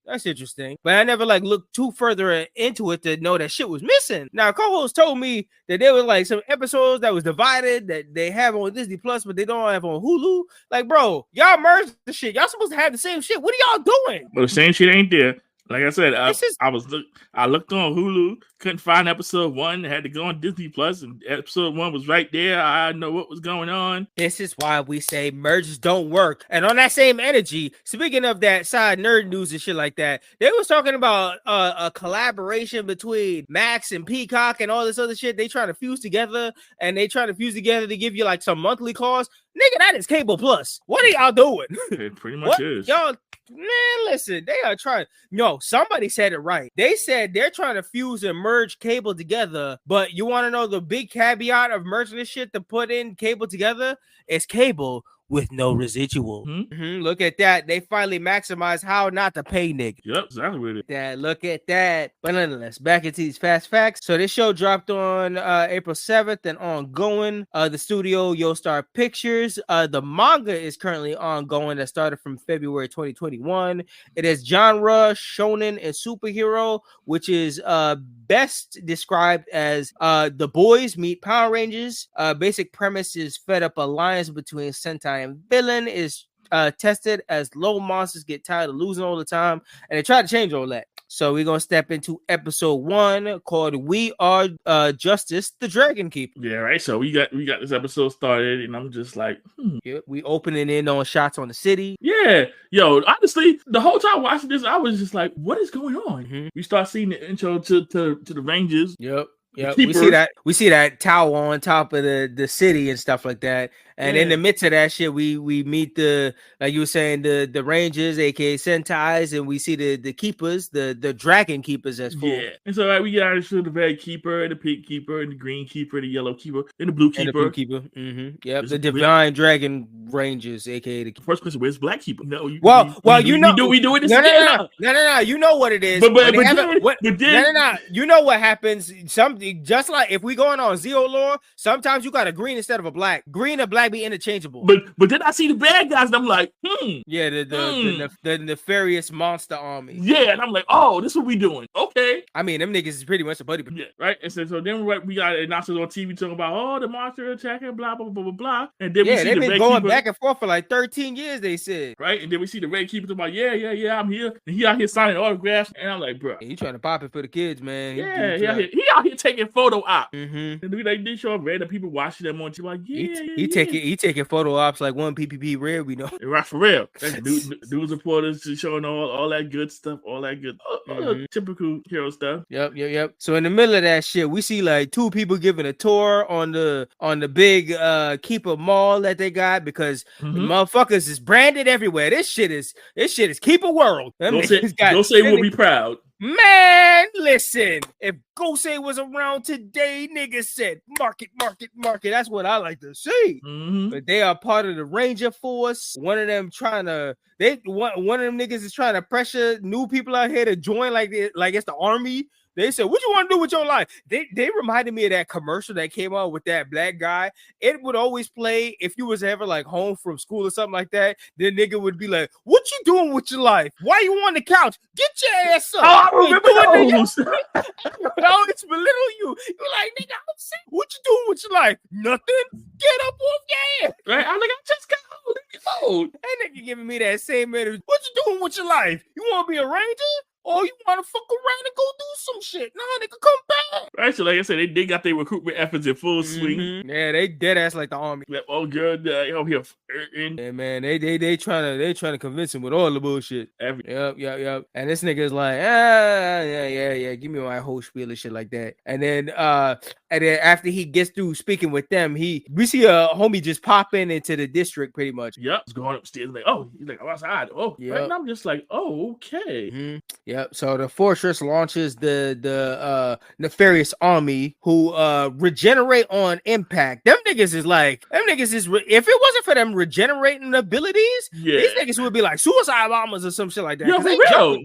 that's interesting. But I never like looked too further into it to know that shit was missing. Now, co-host told me that there was like some episodes that was divided that they have on Disney Plus, but they don't have on Hulu. Like, bro, y'all merged the shit. Y'all supposed to have the same shit. What are y'all doing? Well, the same shit ain't there. Like I said, I looked on Hulu, couldn't find episode 1, had to go on Disney Plus, and episode 1 was right there. I didn't know what was going on. This is why we say mergers don't work. And on that same energy, speaking of that side nerd news and shit like that, they was talking about a collaboration between Max and Peacock and all this other shit. They trying to fuse together, and they trying to fuse together to give you like some monthly cost. Nigga, that is Cable Plus. What are y'all doing? It pretty much is. Y'all, man, listen, they are trying. No, somebody said it right. They said they're trying to fuse and merge cable together, but you want to know the big caveat of merging this shit to put in cable together? It's cable with no residual. Look at that. They finally maximized how not to pay niggas. Yep, exactly with it. Yeah, look at that. But nonetheless, back into these fast facts. So this show dropped on April 7th and ongoing. The studio Yostar Pictures. The manga is currently ongoing. That started from February 2021. It is genre, shonen, and superhero, which is best described as the boys meet Power Rangers. Basic premise is fed up alliance between Sentai and villain is tested as low monsters get tired of losing all the time, and they try to change all that. So we're gonna step into episode 1 called "We Are Justice, the Dragon Keeper." Yeah, right. So we got this episode started, and I'm just like, Yep, we opening in on shots on the city. Yeah, yo, honestly, the whole time watching this, I was just like, what is going on? We start seeing the intro to the Rangers. Yep. We see that tower on top of the city and stuff like that. And in the midst of that shit, we meet the, like you were saying, the Rangers, aka Sentais, and we see the keepers, the dragon keepers as full. Yeah. And so we got to the red keeper, the pink keeper, and the green keeper, the yellow keeper, and the blue keeper. And the blue keeper. Yep. The divine dragon rangers, aka the first question, where's black keeper? No, we do it this no. You know what it is. You know what happens. Just like if we going on Zeo lore, sometimes you got a green instead of a black. Green and black be interchangeable. But then I see the bad guys and I'm like, Yeah, the nefarious monster army. Yeah, and I'm like, oh, this is what we doing. Okay. I mean, them niggas is pretty much a buddy. Yeah, right? And so then we got announcers on TV talking about, the monster attacking, blah, blah, blah, blah, blah. And then we see they've the been going back and forth for like 13 years, they said. Right? And then we see the red keeper talking about, yeah, I'm here. And he out here signing autographs. And I'm like, bro. He trying to pop it for the kids, man. He out here taking photo ops. And they show random people watching them on TV like, he taking photo ops like one PPP rare, we know. Right, for real. News reporters showing all that good stuff, all that good typical hero stuff. Yep. So in the middle of that shit, we see like 2 people giving a tour on the big Keeper Mall that they got, because the motherfuckers is branded everywhere. This shit is Keeper World. Go say we'll be proud. Man, listen, if Gosei was around today, niggas said market. That's what I like to see. But they are part of the Ranger Force. One of them one of them niggas is trying to pressure new people out here to join like it's the army. They said, what you want to do with your life? They reminded me of that commercial that came out with that black guy. It would always play if you was ever like home from school or something like that. The nigga would be like, what you doing with your life? Why you on the couch? Get your ass up. Oh, I remember those. I always belittle you. You're like, nigga, I'm sick. What you doing with your life? Nothing. Get up off your ass. Right? I'm like, I just got old. That nigga giving me that same energy. What you doing with your life? You want to be a ranger? Or you want to fuck around and go do some shit. Nah, nigga, come back. Right, so like I said, they got their recruitment efforts in full swing. Yeah, they dead ass like the army. Like, oh, good, over here. Yeah, man, they trying to convince him with all the bullshit. Yep. And this nigga is like, yeah, give me my whole spiel and shit like that. And then after he gets through speaking with them, we see a homie just pop into the district pretty much. Yep, he's going upstairs like, oh, he's like, I'm outside. Oh, yep. Right, and I'm just like, oh, okay. Yep. So the fortress launches the nefarious army who regenerate on impact. Them niggas is if it wasn't for them regenerating abilities, these niggas would be like suicide bombers or some shit like that. Yo, for real.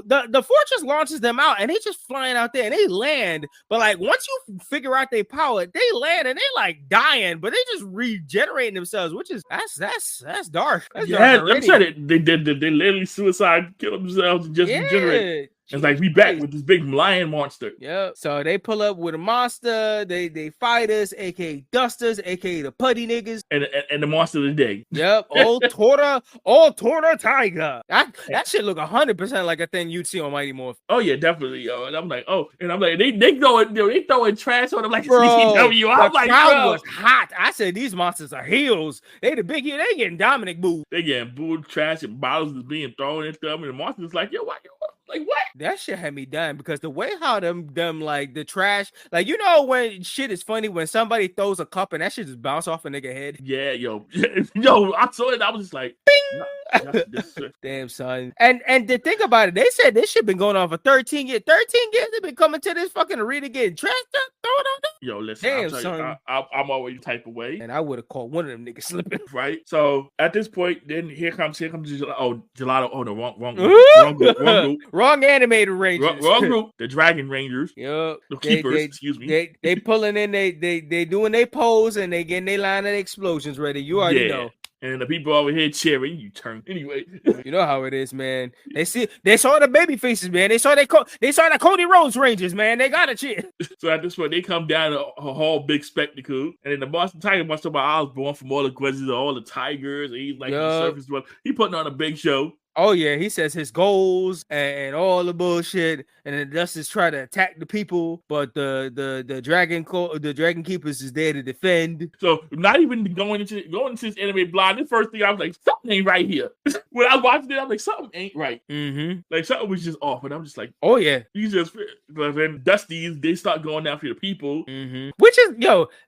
The fortress launches them out and they just flying out there and they land. But like once you figure out their power, they land and they like dying, but they just regenerating themselves, which is that's dark. That's dark I'm saying they literally suicide kill themselves and just regenerate. It's like we back with this big lion monster. Yep. So they pull up with a monster. They fight us, aka Dusters, aka the putty niggas, and the monster of the day. Yep. Old Torta Tiger. That shit look 100% like a thing you'd see on Mighty Morphin. Oh yeah, definitely. Yo. And I'm like, they throwing trash on them like CCW. I'm like, crowd was hot. I said these monsters are heels. They the big heel. They getting Dominic booed. They getting booed, trash, and bottles is being thrown at them, and the monster's like, yo, what? Like what? That shit had me dying because the way how them like the trash, like you know when shit is funny when somebody throws a cup and that shit just bounce off a nigga head. Yeah, yo, I saw it. I was just like, bing. Damn son. And to think about it, they said this shit been going on for 13 years. 13 years they've been coming to this fucking arena getting trashed up, throwing out there. Yo, listen, damn son. I'm always type of way, and I would have caught one of them niggas slipping. Right. So at this point, then here comes Gelato. Oh no, wrong group. Wrong animated rangers. Wrong group. The Dragon Rangers. Yep. The Keepers. Excuse me. They pulling in. They doing their pose and they getting their line of explosions ready. You already know. And the people over here cheering, you turn anyway. You know how it is, man. They saw the baby faces, man. They saw the Cody Rhodes Rangers, man. They gotta cheer. So at this point, they come down to a whole big spectacle, and then the Boston Tiger must have been I was born from all the Grizzlies, all the Tigers, and he's like the surface one. He putting on a big show. Oh yeah, he says his goals and all the bullshit, and then Dustin's trying to attack the people, but the Dragon Keepers is there to defend. So not even going into this anime blind. The first thing I was like, something ain't right here. When I watched it, I'm like, something ain't right. Like something was just off, and I'm just like, oh yeah. You just then Dusty's they start going after the people, which is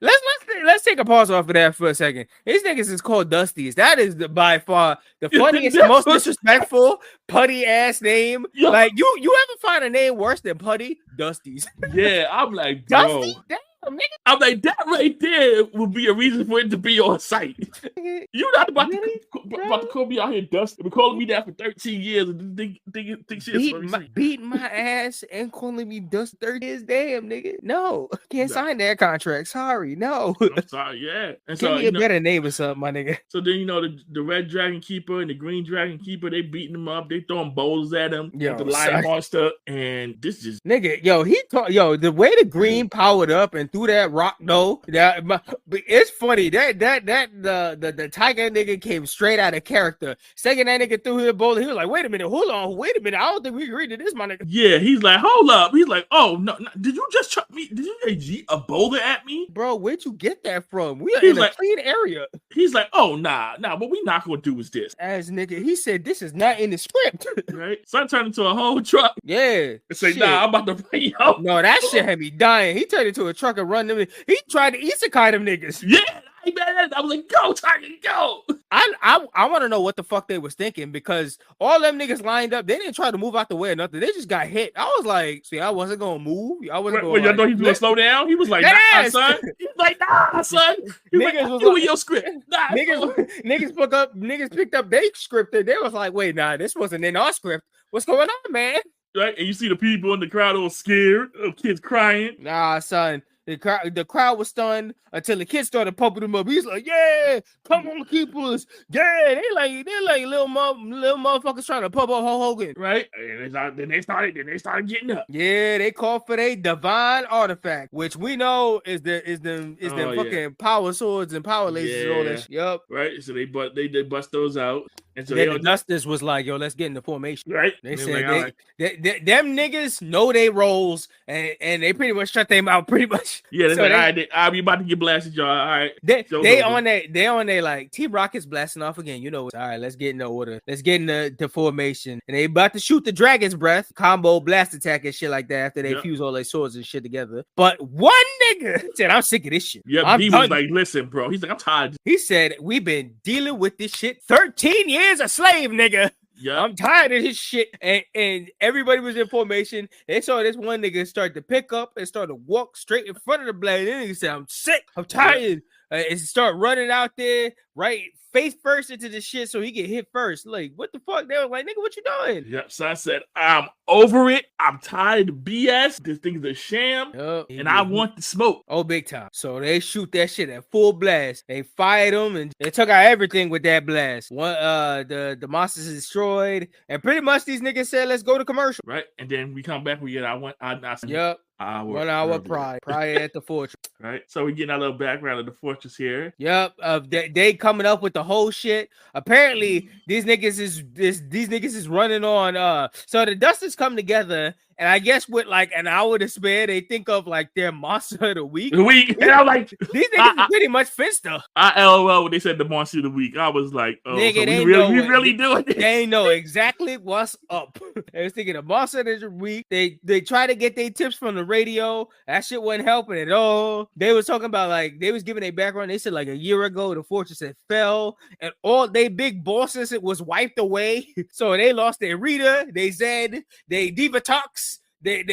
let's take a pause off of that for a second. These niggas is called Dusties. That is by far the funniest and most disrespectful putty ass name. Yo. Like you ever find a name worse than Putty? Dusties. Yeah, I'm like, bro. Dusty? Damn, nigga. I'm like, that right there would be a reason for it to be on site. You're not about to call me out here Dusty. Been calling me that for 13 years and think shit. Beating my ass and calling me Dusty 30 years. Damn, nigga. No, can't sign that contract. Sorry, no. I'm sorry, yeah. And give me a better name or something, my nigga. So then the Red Dragon Keeper and the Green Dragon Keeper, they beating him up. They throwing bowls at him. The Lion Monster, and this just nigga. The way the Green powered up and threw that rock though, it's funny that the Tiger nigga came straight out of character. Second that nigga threw his bowl, he was like, wait a minute, hold on, wait a minute, I don't think we agreed to this, my nigga. Yeah, he's like, hold up. He's like, oh no, did you just chuck me? Did you yeet a boulder at me, bro? Where'd you get that from? We are in a clean area. He's like, oh nah, what we not gonna do is this. As nigga, he said this is not in the script. Right? Son turned into a whole truck. Yeah. And say, nah, I'm about to fight you. No, that shit had me dying. He turned into a truck and run them. He tried to isekai them niggas. Yeah. Man, I was like, go, Tiger, go. I want to know what the fuck they was thinking because all them niggas lined up. They didn't try to move out the way or nothing. They just got hit. I was like, see, I wasn't gonna move. I wasn't going. Y'all know he was gonna slow down. He was like, nah, son. He was like, nah, son. He was like, you and your script. Nah, niggas picked up their script and they was like, wait, nah, this wasn't in our script. What's going on, man? Right, and you see the people in the crowd all scared, kids crying. Nah, son. The crowd was stunned until the kids started pumping them up. He's like, "Yeah, come on, Keepers! Yeah!" They like little motherfuckers trying to pump up Hulk Hogan, right? And then they started getting up. Yeah, they called for their divine artifact, which we know is them fucking power swords and power lasers and all that shit. Yup. Right. So they bust those out. And so then the Dusters was like, yo, let's get into formation. Right. They said them niggas know they roles and they pretty much shut them out pretty much. Yeah, so all right, I'll be about to get blasted, y'all. All right. They on there like Team Rocket's blasting off again. You know, all right, let's get into order. Let's get into formation. And they about to shoot the Dragon's Breath combo blast attack and shit like that after they fuse all their swords and shit together. But one nigga said, I'm sick of this shit. Yeah, he was like, listen, bro. He's like, I'm tired. He said, we've been dealing with this shit 13 years a slave, nigga. Yeah, I'm tired of his shit. And everybody was in formation. They saw this one nigga start to pick up and start to walk straight in front of the blade. And he said, I'm sick. I'm tired. And start running out there, right? Face first into the shit so he get hit first. Like, what the fuck? They were like, nigga, what you doing? Yep. So I said, I'm over it. I'm tired of BS. This thing's a sham. And I want the smoke. Oh, big time. So they shoot that shit at full blast. They fired them and they took out everything with that blast. One, the monsters is destroyed. And pretty much these niggas said, let's go to commercial. Right. And then we come back. We get our 1 hour prior at the fortress. Right. So we getting our little background of the fortress here. Yep. They coming up with the whole shit. Apparently, these niggas is running on. So the Dusters come together. And I guess with like an hour to spare, they think of like their monster of the week. And I'm like, these niggas are pretty much Finster. I LOL when they said the monster of the week. I was like, oh, nigga, so we really doing this. They know exactly what's up. They was thinking the monster of the week. They try to get their tips from the radio. That shit wasn't helping at all. They was talking about like they was giving a background. They said like a year ago the fortress had fell and all they big bosses it was wiped away. So they lost their Rita, they Zed, they Divatox. They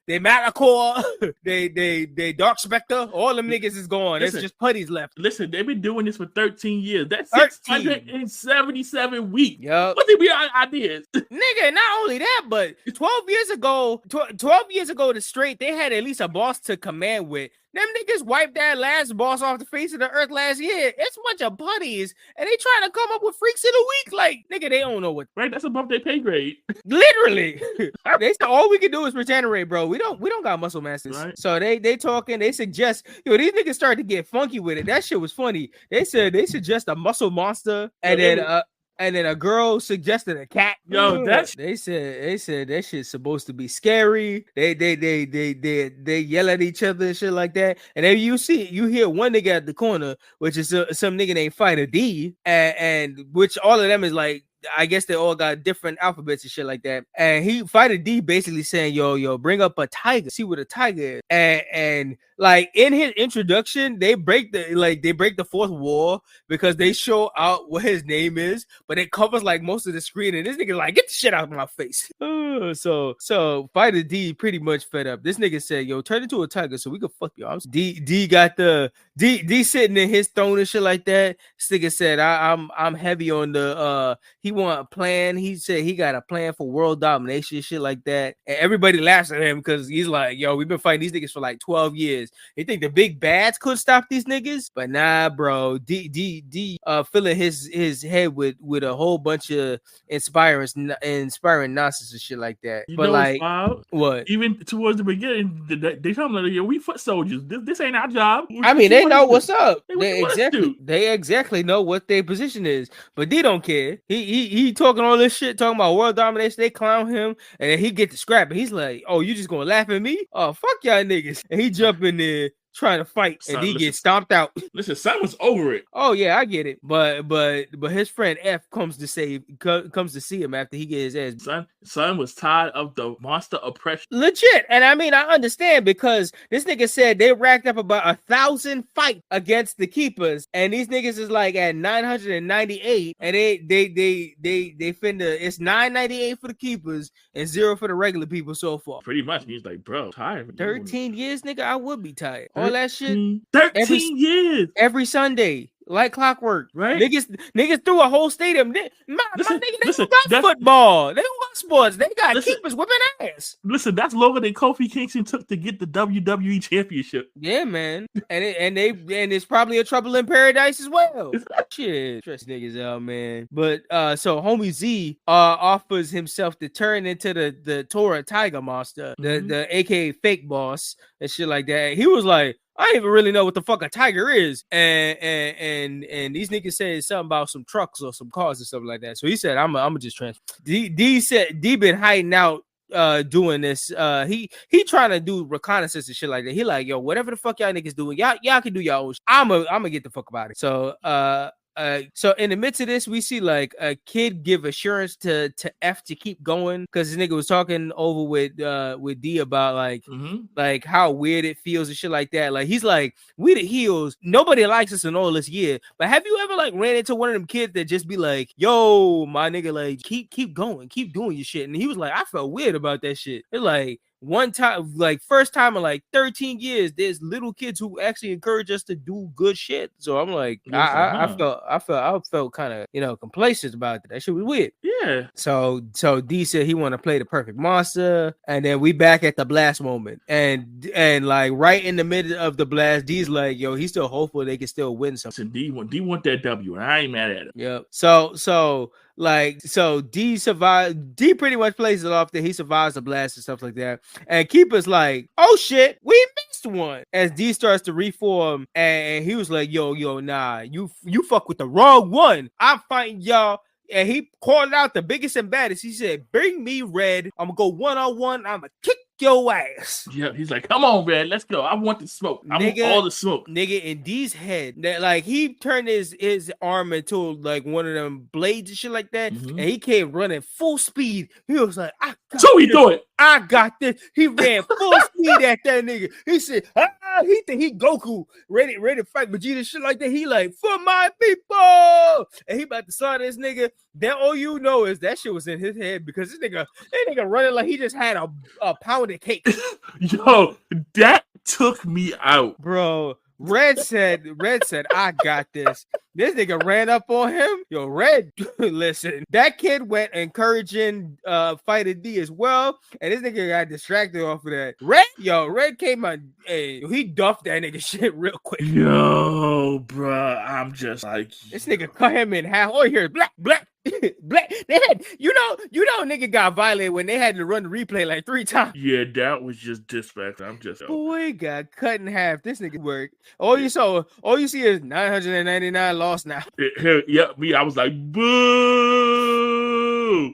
Matacore, they Dark Spectre, all them niggas is gone. It's just putties left. Listen, they've been doing this for 13 years. That's 677 weeks. Yep. What did we ideas? Nigga, not only that, but 12 years ago, the straight, they had at least a boss to command with. Them niggas wiped that last boss off the face of the earth last year. It's a bunch of putties, and they trying to come up with freaks of the week. Like, nigga, they don't know what. Right, that's above their pay grade. Literally, they said all we can do is regenerate, bro. We don't got muscle masters. Right. So they talking. They suggest, these niggas start to get funky with it. That shit was funny. They said they suggest a muscle monster, and then a girl suggested a cat. Yo, they said that shit's supposed to be scary. They yell at each other and shit like that. And then you hear one nigga at the corner, which is some nigga named Fighter D, and which all of them is like, I guess they all got different alphabets and shit like that. And Fighter D basically saying, yo, bring up a tiger, see what a tiger is. And like in his introduction, they break the fourth wall because they show out what his name is, but it covers like most of the screen. And this nigga like, get the shit out of my face. So Fighter D pretty much fed up. This nigga said, yo, turn into a tiger so we can fuck you. D got the D sitting in his throne and shit like that. This nigga said, I'm heavy on the he want a plan. He said he got a plan for world domination, shit like that. And everybody laughs at him because he's like, yo, we've been fighting these niggas for like 12 years. They think the big bads could stop these niggas, but nah, bro. D filling his head with a whole bunch of inspiring nonsense and shit like that. But like, what? Even towards the beginning, they tell them, yo, we foot soldiers. This ain't our job. I mean, they know what's up. They exactly know what their position is, but they don't care. He talking all this shit, talking about world domination. They clown him, and then he get to scrap. He's like, "Oh, you just gonna laugh at me? Oh, fuck y'all niggas!" And he jump in there trying to fight, and he gets stomped out. Listen, son was over it. Oh yeah, I get it, but his friend F comes to see him after he gets his ass. Son was tired of the monster oppression. Legit, and I mean I understand because this nigga said they racked up about 1,000 fights against the keepers, and these niggas is like at 998, and they finna it's 998 for the keepers and 0 for the regular people so far. Pretty much, he's like, bro, tired. 13 years, nigga, I would be tired. All that shit. 13 years. Every Sunday. Like clockwork. Right? Niggas threw a whole stadium. My nigga, they don't got football. They don't got sports. They got keepers whipping ass. Listen, that's longer than Kofi Kingston took to get the WWE championship. Yeah, man. And it's probably a trouble in paradise as well. Shit. Stress niggas out, man. But so homie Z offers himself to turn into the Tora Tiger Monster, the aka fake boss and shit like that. He was like, I don't even really know what the fuck a tiger is. And these niggas said something about some trucks or some cars or something like that. So he said, I'm just transfer. D said D been hiding out doing this. He trying to do reconnaissance and shit like that. He like, yo, whatever the fuck y'all niggas doing, y'all can do y'all own shit. I'm gonna get the fuck about it. So in the midst of this, we see like a kid give assurance to F to keep going because this nigga was talking over with D about like how weird it feels and shit like that. Like he's like, we the heels, nobody likes us in all this year. But have you ever like ran into one of them kids that just be like, yo, my nigga, like keep going, keep doing your shit? And he was like, I felt weird about that shit. It's like one time, like first time in like 13 years, there's little kids who actually encourage us to do good shit. So I'm like, I felt kind of, you know, complacent about that. That shit was weird. Yeah. So D said he want to play the perfect monster, and then we back at the blast moment, and like right in the middle of the blast, D's like, yo, he's still hopeful they can still win something. D want that W, and I ain't mad at him. Yep. So D survived. D pretty much plays it off that he survives the blast and stuff like that. And Keeper's like, oh shit, we missed one. As D starts to reform, and he was like, yo, nah, you fuck with the wrong one. I'm fighting y'all. And he called out the biggest and baddest. He said, bring me Red. I'm gonna go 1-on-1. I'm gonna kick your ass. Yeah, he's like, come on, Red, let's go. I want the smoke. I want all the smoke. Nigga, in D's head, that like he turned his arm into like one of them blades and shit like that, and he came running full speed. He was like, he do it. I got this. He ran full speed at that nigga. He said, he think he Goku, ready to fight Vegeta, shit like that. He like, for my people, and he about to slide this nigga. Then all you know is that shit was in his head because this nigga running like he just had a pound of cake. Yo, that took me out, bro. Red said, I got this. This nigga ran up on him. Yo, Red, listen, that kid went encouraging Fighter D as well, and this nigga got distracted off of that. Red came on, he duffed that nigga shit real quick. Yo, bro, I'm just like, this nigga cut him in half. All you hear is black. Black. They had, you know, nigga got violated when they had to run the replay like 3 times. Yeah, that was just disrespect. I'm just boy got cut in half. This nigga work. All you see is 999 lost now. Me. I was like, boo.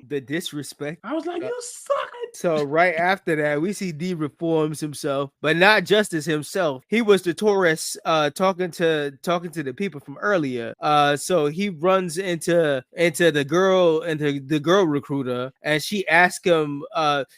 The disrespect. I was like, you suck. So right after that, we see D reforms himself, but not just as himself. He was the Taurus talking to the people from earlier. So he runs into the girl recruiter, and she asked him,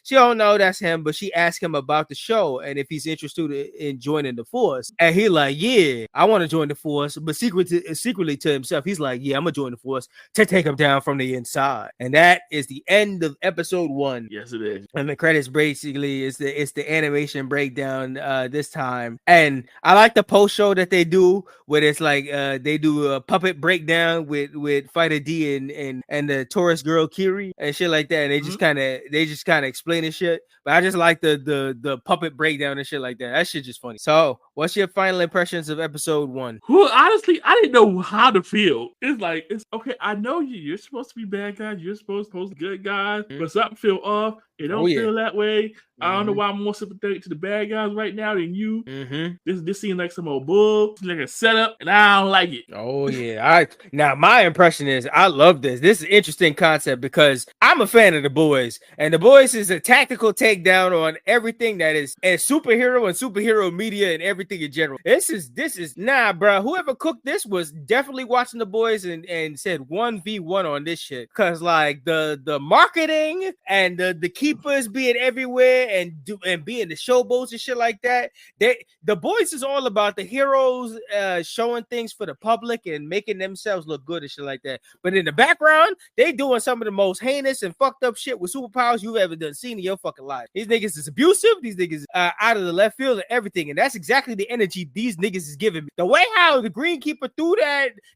she don't know that's him, but she asked him about the show and if he's interested in joining the force. And he like, yeah, I want to join the force, but secretly to himself, he's like, yeah, I'm gonna join the force to take him down from the inside. And that is the end of episode 1. Yes, it is. And the credits basically is the animation breakdown this time. And I like the post show that they do where it's like they do a puppet breakdown with Fighter D and the Taurus girl Kiri and shit like that. And they just kind of explain the shit. But I just like the puppet breakdown and shit like that. That shit just funny. So what's your final impressions of episode 1? Well, honestly, I didn't know how to feel. It's okay. I know you're supposed to be bad guys. You're supposed to be good guys, but something feel off. It don't feel that way. I don't know why I'm more sympathetic to the bad guys right now than you. This seems like some old bull, like a setup, and I don't like it. Oh yeah. Now my impression is I love this. This is an interesting concept because I'm a fan of The Boys, and The Boys is a tactical takedown on everything that is a superhero and superhero media and everything in general. This is nah, bro. Whoever cooked this was definitely watching The Boys and said 1v1 on this shit, because like the marketing and the keepers being everywhere and being the showboats and shit like that. The Boys is all about the heroes showing things for the public and making themselves look good and shit like that. But in the background, they doing some of the most heinous and fucked up shit with superpowers you've ever seen in your fucking life. These niggas is abusive. These niggas out of the left field and everything. And that's exactly the energy these niggas is giving me. The way how the Greenkeeper threw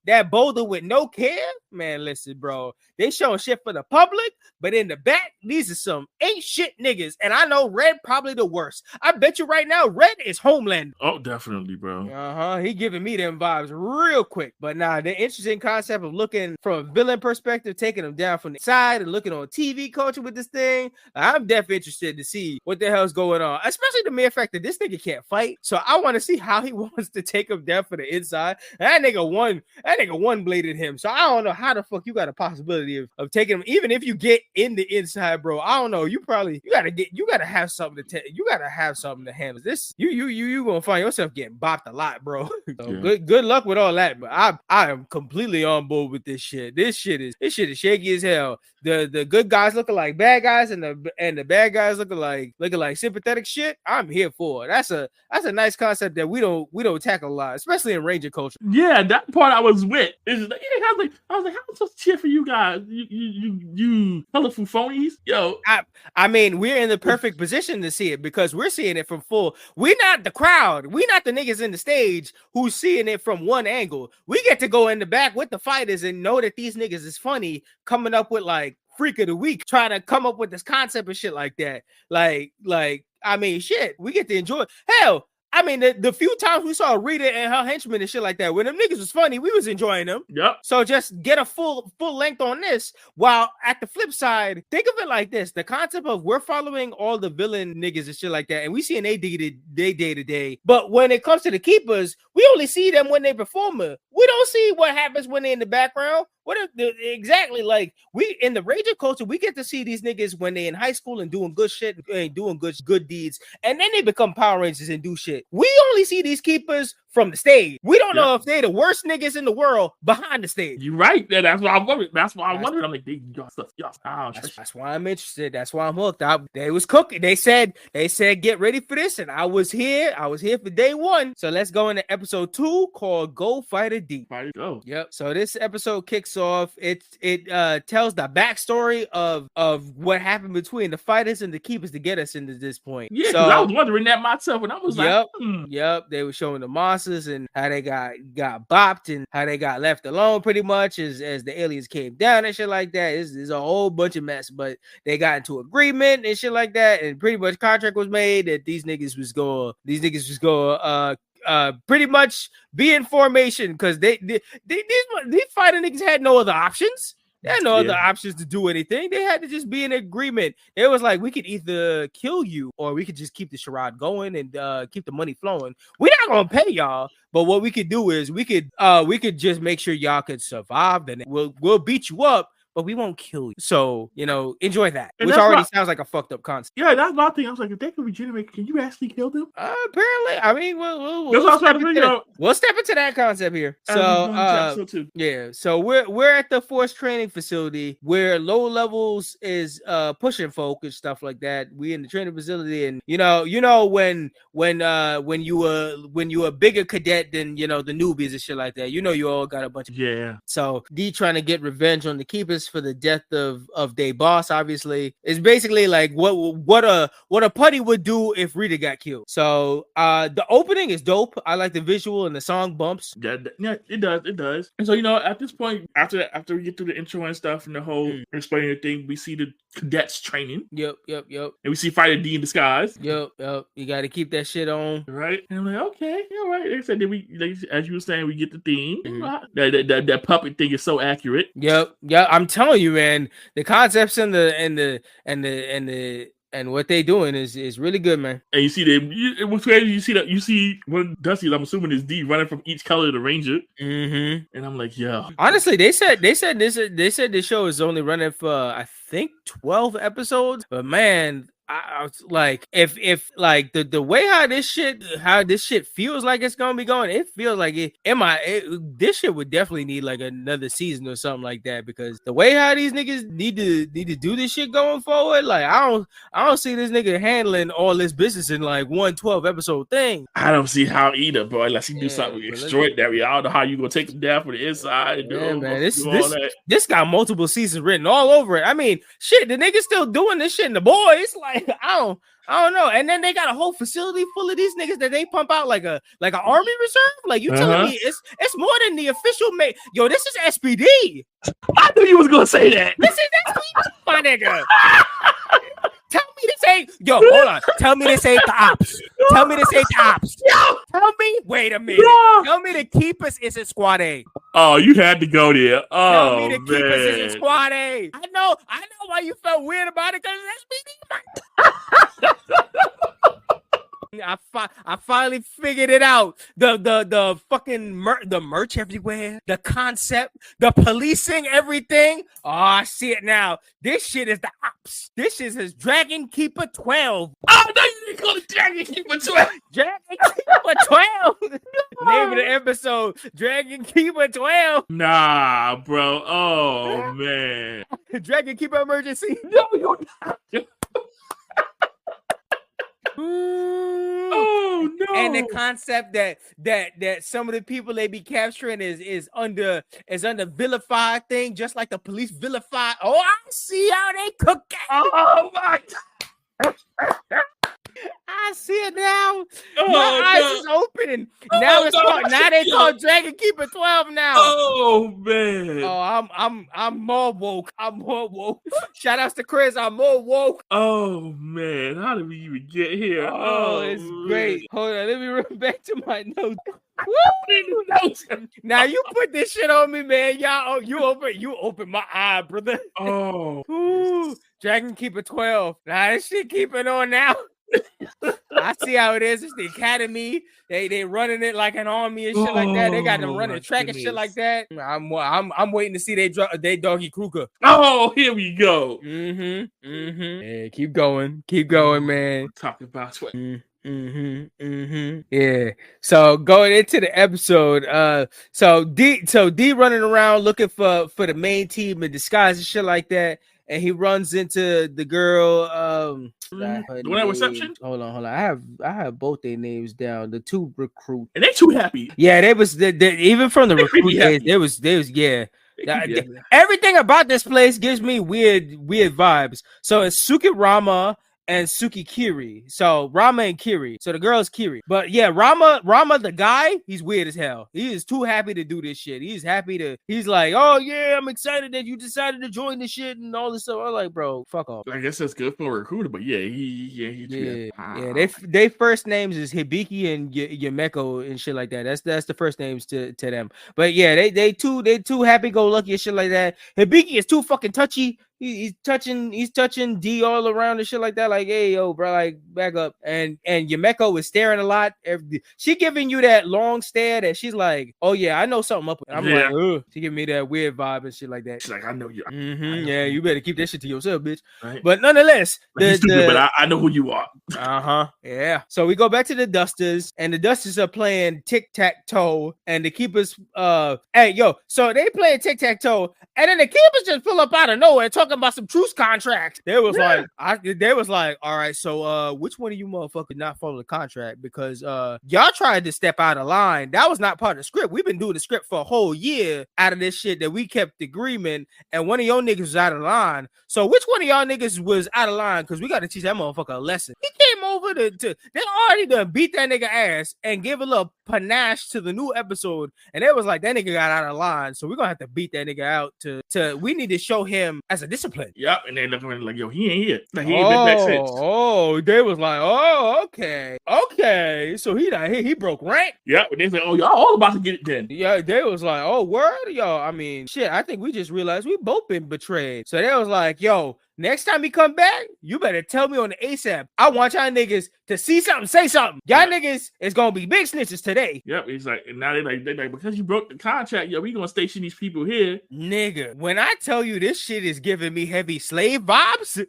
that boulder with no care, man, listen, bro. They showing shit for the public, but in the back, these are some ain't shit niggas. And I know Red probably the worst. I bet you right now, Red is Homeland. Oh, definitely, bro. He giving me them vibes real quick. But nah, the interesting concept of looking from a villain perspective, taking them down from the side and looking on TV culture with this thing, I'm definitely interested to see what the hell's going on. Especially the mere fact that this nigga can't fight. So I want want to see how he wants to take him down for the inside. That nigga one bladed him. So I don't know how the fuck you got a possibility of taking him. Even if you get in the inside, bro, I don't know. You gotta have something to handle this. You gonna find yourself getting bopped a lot, bro. So good luck with all that. But I am completely on board with this shit. This shit is shaky as hell. The good guys looking like bad guys, and the bad guys looking like sympathetic shit. I'm here for it. That's a nice concept that we don't tackle a lot, especially in Ranger culture. Yeah, that part I was with. It's like, I was like, how am I supposed to cheer for you guys? You colorful phonies, yo. I mean, we're in the perfect position to see it because we're seeing it from full. We're not the crowd. We're not the niggas in the stage who's seeing it from one angle. We get to go in the back with the fighters and know that these niggas is funny, coming up with like freak of the week, trying to come up with this concept and shit like that. Like, I mean, shit, we get to enjoy it. Hell, I mean, the few times we saw Rita and her henchmen and shit like that, when them niggas was funny, we was enjoying them. Yep. So just get a full length on this. While at the flip side, think of it like this: the concept of we're following all the villain niggas and shit like that, and we seeing they day to day. But when it comes to the keepers, we only see them when they perform. We don't see what happens when they're in the background. Exactly, like we in the Ranger culture, we get to see these niggas when they're in high school and doing good shit and doing good deeds, and then they become Power Rangers and do shit. We only see these keepers from the stage. We don't know if they're the worst niggas in the world behind the stage. You're right. That's why I'm wondering. That's why I'm wondering. I'm like, that's why I'm interested. That's why I'm hooked. They was cooking. They said get ready for this, and I was here for day one. So let's go into episode 2 called Go Fighter D. Fighter Go. Yep. So this episode kicks off. It tells the backstory of what happened between the fighters and the keepers to get us into this point. Yeah, because I was wondering that myself, and I was Yep. They were showing the monsters and how they got bopped and how they got left alone pretty much as the aliens came down and shit like that. It's a whole bunch of mess, but they got into agreement and shit like that, and pretty much contract was made that these niggas was going pretty much be in formation because these fighting niggas had no other options. They had no other options to do anything. They had to just be in agreement. It was like, we could either kill you or we could just keep the charade going and keep the money flowing. We're not going to pay y'all, but what we could do is we could just make sure y'all could survive. Then we'll beat you up, but we won't kill you. So, enjoy that. And which already sounds like a fucked up concept. Yeah, that's my thing. I was like, if they can regenerate, can you actually kill them? Apparently. I mean, we'll step into that concept here. So, so we're at the force training facility where low levels is pushing folk and stuff like that. We in the training facility, and when you a bigger cadet than the newbies and shit like that, you all got a bunch of So D trying to get revenge on the keepers for the death of their boss. Obviously, it's basically like what a putty would do if Rita got killed. So the opening is dope. I like the visual and the song bumps. Yeah, it does. And so at this point, after we get through the intro and stuff and the whole explaining the thing, we see the cadets training. Yep. And we see Fighter D in disguise. Yep. You got to keep that shit on, right? And I'm like, okay, all right. They said that as you were saying, we get the theme. That puppet thing is so accurate. Yep. I'm telling you, man, the concepts and what they doing is really good, man. And you see it was crazy. You see when Dusty, I'm assuming is D running from each color of the Ranger. Mm-hmm. And I'm like, yeah. Honestly, they said this show is only running for I think 12 episodes, but man, I was like, if like the way how this shit feels like it's gonna be going, it feels like this shit would definitely need like another season or something like that, because the way how these niggas need to do this shit going forward, like I don't see this nigga handling all this business in like 1 12 episode thing. I don't see how either, bro. Unless he do something extraordinary. I don't know how you gonna take him down from the inside. And man, this got multiple seasons written all over it. I mean, shit, the niggas still doing this shit in The Boys. Like, I don't know. And then they got a whole facility full of these niggas that they pump out like an army reserve. Like, you telling me it's more than the official Yo, this is SPD. I knew you was gonna say that. This is SPD, my nigga. Tell me this ain't. Yo, hold on. Tell me this ain't the ops. Tell me this ain't the ops. Tell me. Wait a minute. Tell me the keepers isn't squad A. Oh, you had to go there. Oh, tell me the keepers isn't squad A. I know why you felt weird about it, because that's me. I finally figured it out. The fucking the merch everywhere, the concept, the policing, everything. Oh, I see it now. This shit is the ops. This shit is Dragon Keeper 12. Oh, no, you didn't call it Dragon Keeper 12. Dragon Keeper 12. Name of the episode, Dragon Keeper 12. Nah, bro. Oh, man. Dragon Keeper Emergency. No, you're not. Oh no! And the concept that some of the people they be capturing is under vilified thing, just like the police vilify. Oh, I see how they cook it. Oh my God. I see it now. Oh, my eyes is open. Now they call Dragon Keeper 12 now. Oh man. Oh, I'm more woke. I'm more woke. Shout outs to Chris. I'm more woke. Oh man, how did we even get here? Oh, it's great. Hold on, let me run back to my notes. Now you put this shit on me, man. Y'all, you open my eye, brother. Oh, ooh, Dragon Keeper 12. Nah, this shit keeping on now. I see how it is. It's the academy. They running it like an army and shit like that. They got them running track and shit like that. I'm waiting to see they doggy Kruger. Oh, here we go. Yeah, keep going, man. Talking about what? Yeah. So going into the episode, so D running around looking for the main team in disguise and shit like that, and he runs into the girl. The one at reception. Hold on. I have both their names down. The two recruits, and they too happy. Yeah, they was even from the recruit days. They was yeah. Everything about this place gives me weird vibes. So it's Suki Rama and Suki Kiri. So Rama and Kiri. So the girl is Kiri. But yeah, Rama the guy, he's weird as hell. He is too happy to do this shit. He's like, oh yeah, I'm excited that you decided to join this shit and all this stuff. I'm like, bro, fuck off. I guess that's good for a recruiter, but they first names is Hibiki and Yumeko and shit like that. That's the first names to them. But yeah, they too happy go lucky and shit like that. Hibiki is too fucking touchy. He's touching D all around and shit like that. Like, hey, yo, bro, like, back up. And Yumeko is staring a lot. She giving you that long stare that she's like, oh yeah, I know something up with. I'm like, ugh. She giving me that weird vibe and shit like that. She's like, I know you. Yeah, you better keep that shit to yourself, bitch. Right. But nonetheless, but I know who you are. Yeah. So we go back to the Dusters, and the Dusters are playing tic-tac-toe, and the keepers, hey, yo, so they playing tic-tac-toe, and then the keepers just pull up out of nowhere talking about some truce contracts. They was like, all right, so which one of you motherfuckers not follow the contract? Because y'all tried to step out of line. That was not part of the script. We've been doing the script for a whole year out of this shit that we kept the agreement, and one of your niggas was out of line. So which one of y'all niggas was out of line? Because we got to teach that motherfucker a lesson. He came over to they already done beat that nigga ass and give a little panache to the new episode, and it was like that nigga got out of line, so we're gonna have to beat that nigga out to we need to show him as a discipline. Yep, and they looking like, yo, he ain't here. Like, he ain't been back since. Oh, they was like, oh, okay, so he not here. He broke rank. Yep, and they said, oh, y'all all about to get it then. Yeah, they was like, oh, word, y'all. I mean, shit, I think we just realized we both been betrayed. So they was like, yo, next time he come back, you better tell me on the ASAP. I want y'all niggas to see something, say something. Y'all niggas is gonna be big snitches today. Yep, he's like, and now they like because you broke the contract, yo, we gonna station these people here. Nigga, when I tell you this shit is giving me heavy slave vibes,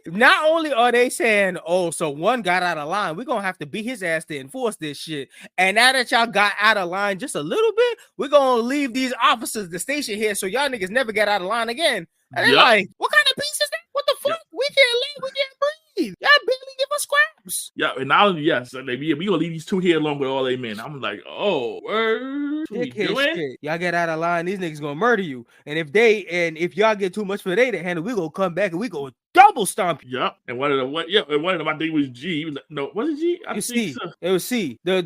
not only are they saying, oh, so one got out of line, we're gonna have to beat his ass to enforce this shit. And now that y'all got out of line just a little bit, we're gonna leave these officers the station here so y'all niggas never get out of line again. And they're like, what kind of piece is that? What the fuck? We can't leave. We can't breathe. Y'all barely give us scraps. Yeah, and not only so we gonna leave these two here along with all they men. I'm like, oh, word. What we doing? Shit. Y'all get out of line, these niggas gonna murder you. And if y'all get too much for they to handle, we gonna come back and we gonna double stomp you. Yep. And one of them, I think was G. He was like, no, was it G? It was C. The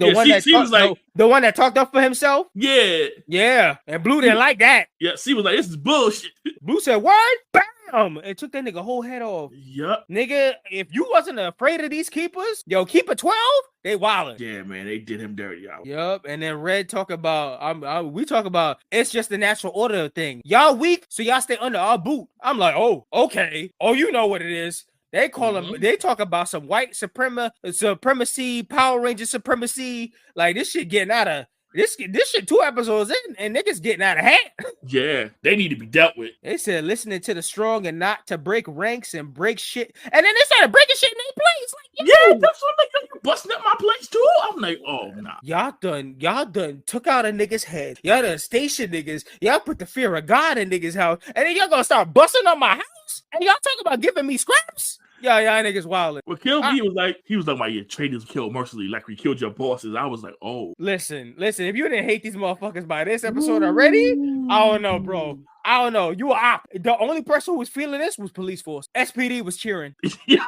one that talked up for himself. Yeah. And Blue didn't like that. Yeah. C was like, this is bullshit. Blue said, word, bam, and took that nigga whole head off. Yep. Nigga, if you wasn't afraid of these keepers, yo, Keeper 12, they wildin'. Yeah, man, they did him dirty out. Yup. And then Red talk about, we talk about it's just the natural order thing. Y'all weak, so y'all stay under our boot. I'm like, oh, okay. Oh, you know what it is. They call them. They talk about some white supremacy, Power Ranger supremacy. Like this shit getting out of this shit 2 episodes in, and niggas getting out of hand. Yeah, they need to be dealt with. They said listening to the strong and not to break ranks and break shit. And then they started breaking shit in their place. Like, yeah, that's what I'm like, you busting up my place too. I'm like, oh nah. Y'all done took out a nigga's head. Y'all done stationed niggas. Y'all put the fear of God in niggas' house. And then y'all gonna start busting up my house? And y'all talking about giving me scraps? Y'all niggas wildin'. What killed me was like, he was like, my your traitors killed mercilessly, like we killed your bosses. I was like, oh. Listen, if you didn't hate these motherfuckers by this episode already, I don't know, bro. I don't know. You were op. The only person who was feeling this was police force. SPD was cheering. Yeah.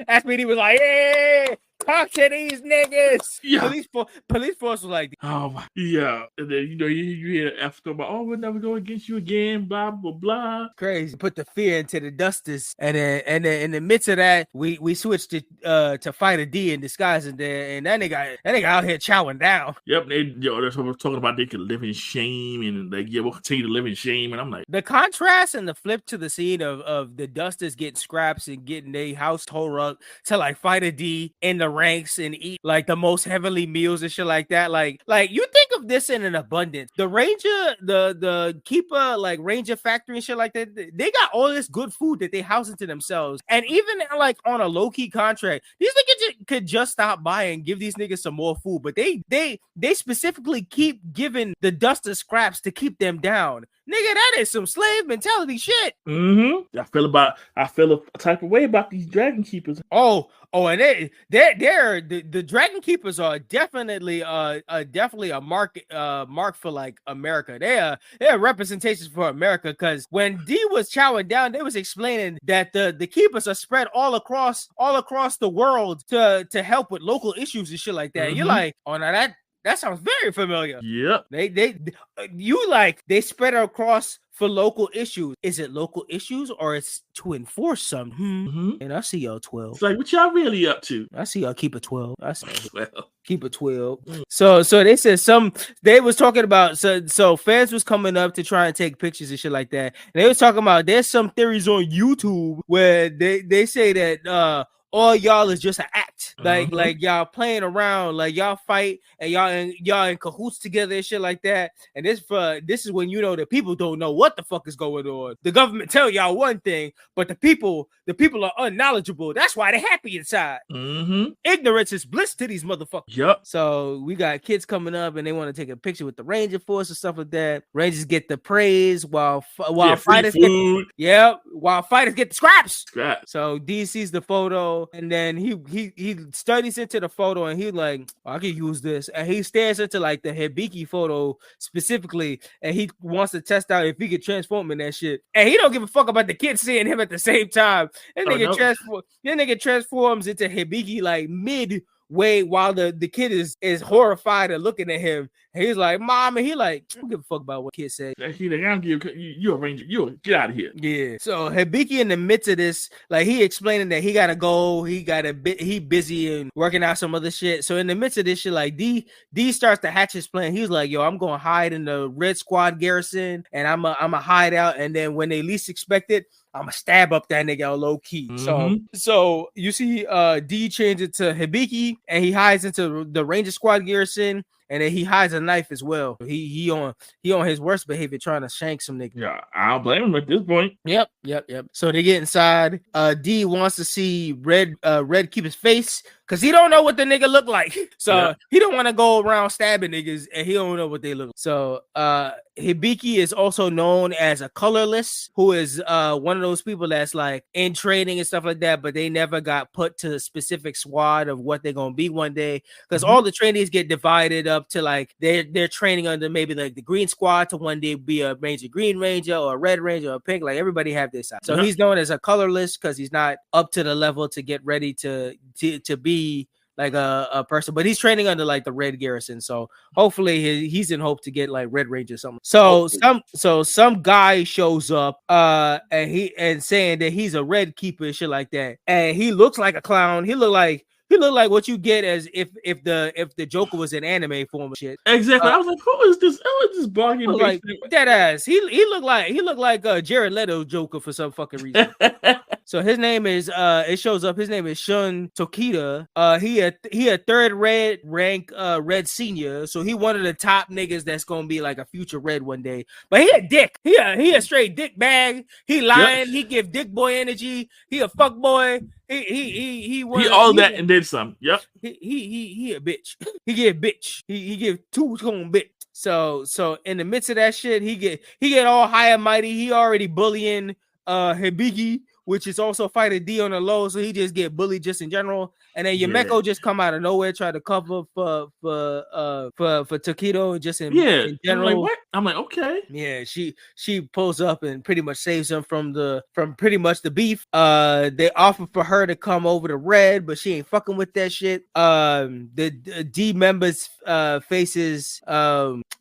SPD was like, hey, talk to these niggas. Yeah. Police force was like, oh yeah. And then you hear after about, oh, we'll never go against you again, blah blah blah. Crazy. Put the fear into the dusters, and then in the midst of that, we switched to Fighter D in disguise, and that nigga out here chowing down. Yep. That's what we're talking about. They could live in shame, and like, yeah, we'll continue to live in shame. And I'm like, the contrast and the flip to the scene of the dusters getting scraps and getting their house tore up to like Fighter D in the ranks and eat like the most heavenly meals and shit like that. Like you think of this in an abundance. The Ranger, the Keeper, like Ranger Factory and shit like that, they got all this good food that they house into themselves. And even like on a low-key contract, these niggas could just stop by and give these niggas some more food. But they specifically keep giving the dusters scraps to keep them down. Nigga, that is some slave mentality shit. Mm-hmm. I feel a type of way about these Dragon Keepers. Oh, and they're the Dragon Keepers are definitely a mark for like America. They're representations for America, because when D was chowing down, they was explaining that the Keepers are spread all across the world to help with local issues and shit like that. Mm-hmm. You're like, oh, now that sounds very familiar. Yep. They spread across for local issues. Is it local issues or it's to enforce something? Mm-hmm. And I see y'all 12. It's like, what y'all really up to? I see y'all keep it 12. I see 12. Keep it 12. So they said they was talking about, so fans was coming up to try and take pictures and shit like that. And they was talking about, there's some theories on YouTube where they say that all y'all is just an act, like y'all playing around, like y'all fight and y'all in cahoots together and shit like that. And this is when you know that people don't know what the fuck is going on. The government tell y'all one thing, but the people are unknowledgeable. That's why they're happy inside. Mm-hmm. Ignorance is bliss to these motherfuckers. Yep. So we got kids coming up and they want to take a picture with the Ranger Force and stuff like that. Rangers get the praise while fighters while fighters get the scraps. So D sees the photo. And then he studies into the photo and he's like, I can use this. And he stares into like the Hibiki photo specifically, and he wants to test out if he can transform in that shit. And he don't give a fuck about the kids seeing him at the same time. That nigga transforms into Hibiki like midway while the kid is horrified and looking at him. And he's like, Mom, and he like, I don't give a fuck about what kids say. He's like, I don't give you a Ranger. Get out of here. Yeah. So Hibiki in the midst of this, like he explaining that he gotta go, he busy and working out some other shit. So in the midst of this shit, like D starts to hatch his plan. He's like, yo, I'm gonna hide in the Red Squad garrison, and I'm a hide out, and then when they least expect it, I'm gonna stab up that nigga low key. Mm-hmm. So you see D change it to Hibiki, and he hides into the Ranger Squad garrison. And then he hides a knife as well. He on his worst behavior, trying to shank some nigga. Yeah, I don't blame him at this point. Yep. So they get inside. D wants to see Red keep his face, because he don't know what the nigga look like. So he don't want to go around stabbing niggas, and he don't know what they look like. So Hibiki is also known as a colorless, who is one of those people that's like in training and stuff like that, but they never got put to a specific squad of what they're gonna be one day, because all the trainees get divided up to like they're training under maybe like the green squad to one day be a green ranger or a red ranger or a pink. Like everybody have their side. So he's known as a colorless because he's not up to the level to get ready to be like a person, but he's training under like the red garrison. So hopefully he's in hope to get like red ranger or something. So some guy shows up and saying that he's a red keeper and shit like that, and he looks like a clown. He look like like what you get as if the Joker was an anime form of shit. Exactly. I was like, who is this? Who is this bargain like that ass? He looked like Jared Leto Joker for some fucking reason. So his name is it shows up. His name is Shun Tokita. He a third red rank red senior. So he one of the top niggas that's gonna be like a future red one day. But he a dick. He a straight dick bag. He lying. Yep. He give dick boy energy. He a fuck boy. He all that and then some. Yep. He a bitch. He get bitch. He give two tone bitch. So in the midst of that shit, he get all high and mighty. He already bullying Hibiki, which is also fighter D on the low, so he just get bullied just in general. And then Yumeko just come out of nowhere, try to cover for Takedo just in general. I'm like, what? I'm like, okay. Yeah, she pulls up and pretty much saves him from pretty much the beef. They offer for her to come over to Red, but she ain't fucking with that shit. The D members faces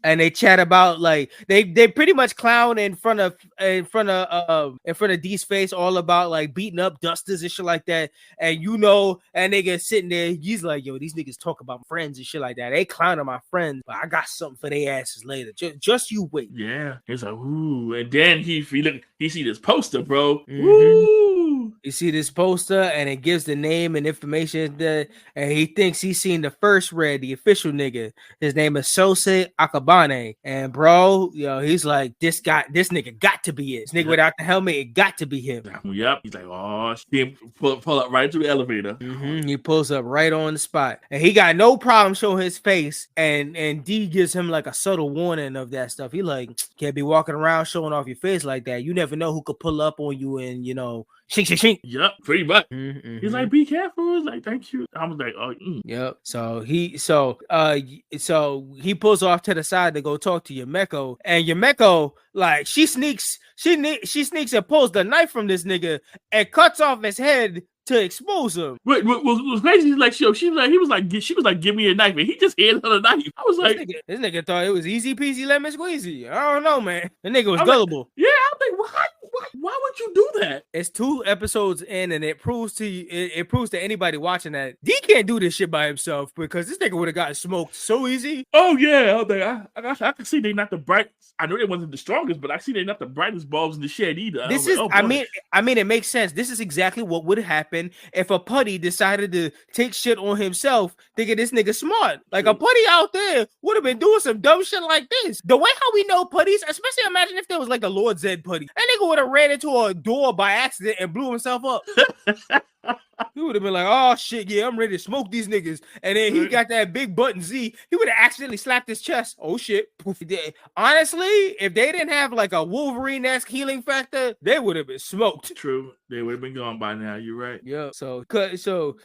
and they chat about like they pretty much clown in front of D's face all about like beating up dusters and shit like that. And and nigga sitting there, he's like, yo, these niggas talk about friends and shit like that. They clowning my friends, but I got something for their asses later. Just you wait. Yeah, he's like, ooh, and then he see this poster, bro. Mm-hmm. Ooh. You see this poster, and it gives the name and information that, and he thinks he's seen the first Red, the official nigga. His name is Sosei Akabane, and bro, he's like, this nigga got to be it. This nigga without the helmet, it got to be him. Yep. He's like, oh, shit. Pull up right to the elevator. Mm-hmm. He pulls up right on the spot, and he got no problem showing his face. And D gives him like a subtle warning of that stuff. He like, can't be walking around showing off your face like that. You never know who could pull up on you and shink. Yep, pretty much. Mm-hmm. He's like, be careful. He's like, thank you. I was like, oh. Yep. So he pulls off to the side to go talk to Yumeko, and Yumeko like she sneaks and pulls the knife from this nigga and cuts off his head to expose him. What was crazy? Like, she was like, give me a knife, and he just handed her the knife. I was like, this nigga thought it was easy peasy lemon squeezy. I don't know, man. The nigga was gullible. Like, yeah, I was like, why would you do that? It's 2 episodes in, and it proves to anybody watching that D can't do this shit by himself, because this nigga would have gotten smoked so easy. Oh yeah, I was like, I can see they not the bright. I know they wasn't the strongest, but I see they not the brightest bulbs in the shed either. This is, I mean, it makes sense. This is exactly what would happen if a putty decided to take shit on himself, thinking this nigga smart. Like, a putty out there would have been doing some dumb shit like this. The way how we know putties, especially imagine if there was like a Lord Zed putty, that nigga would have ran into a door by accident and blew himself up. He would have been like, oh shit, yeah, I'm ready to smoke these niggas. And then he got that big button Z. He would have accidentally slapped his chest. Oh shit. Honestly, if they didn't have like a Wolverine-esque healing factor, they would have been smoked. True. They would have been gone by now. You're right. Yeah. So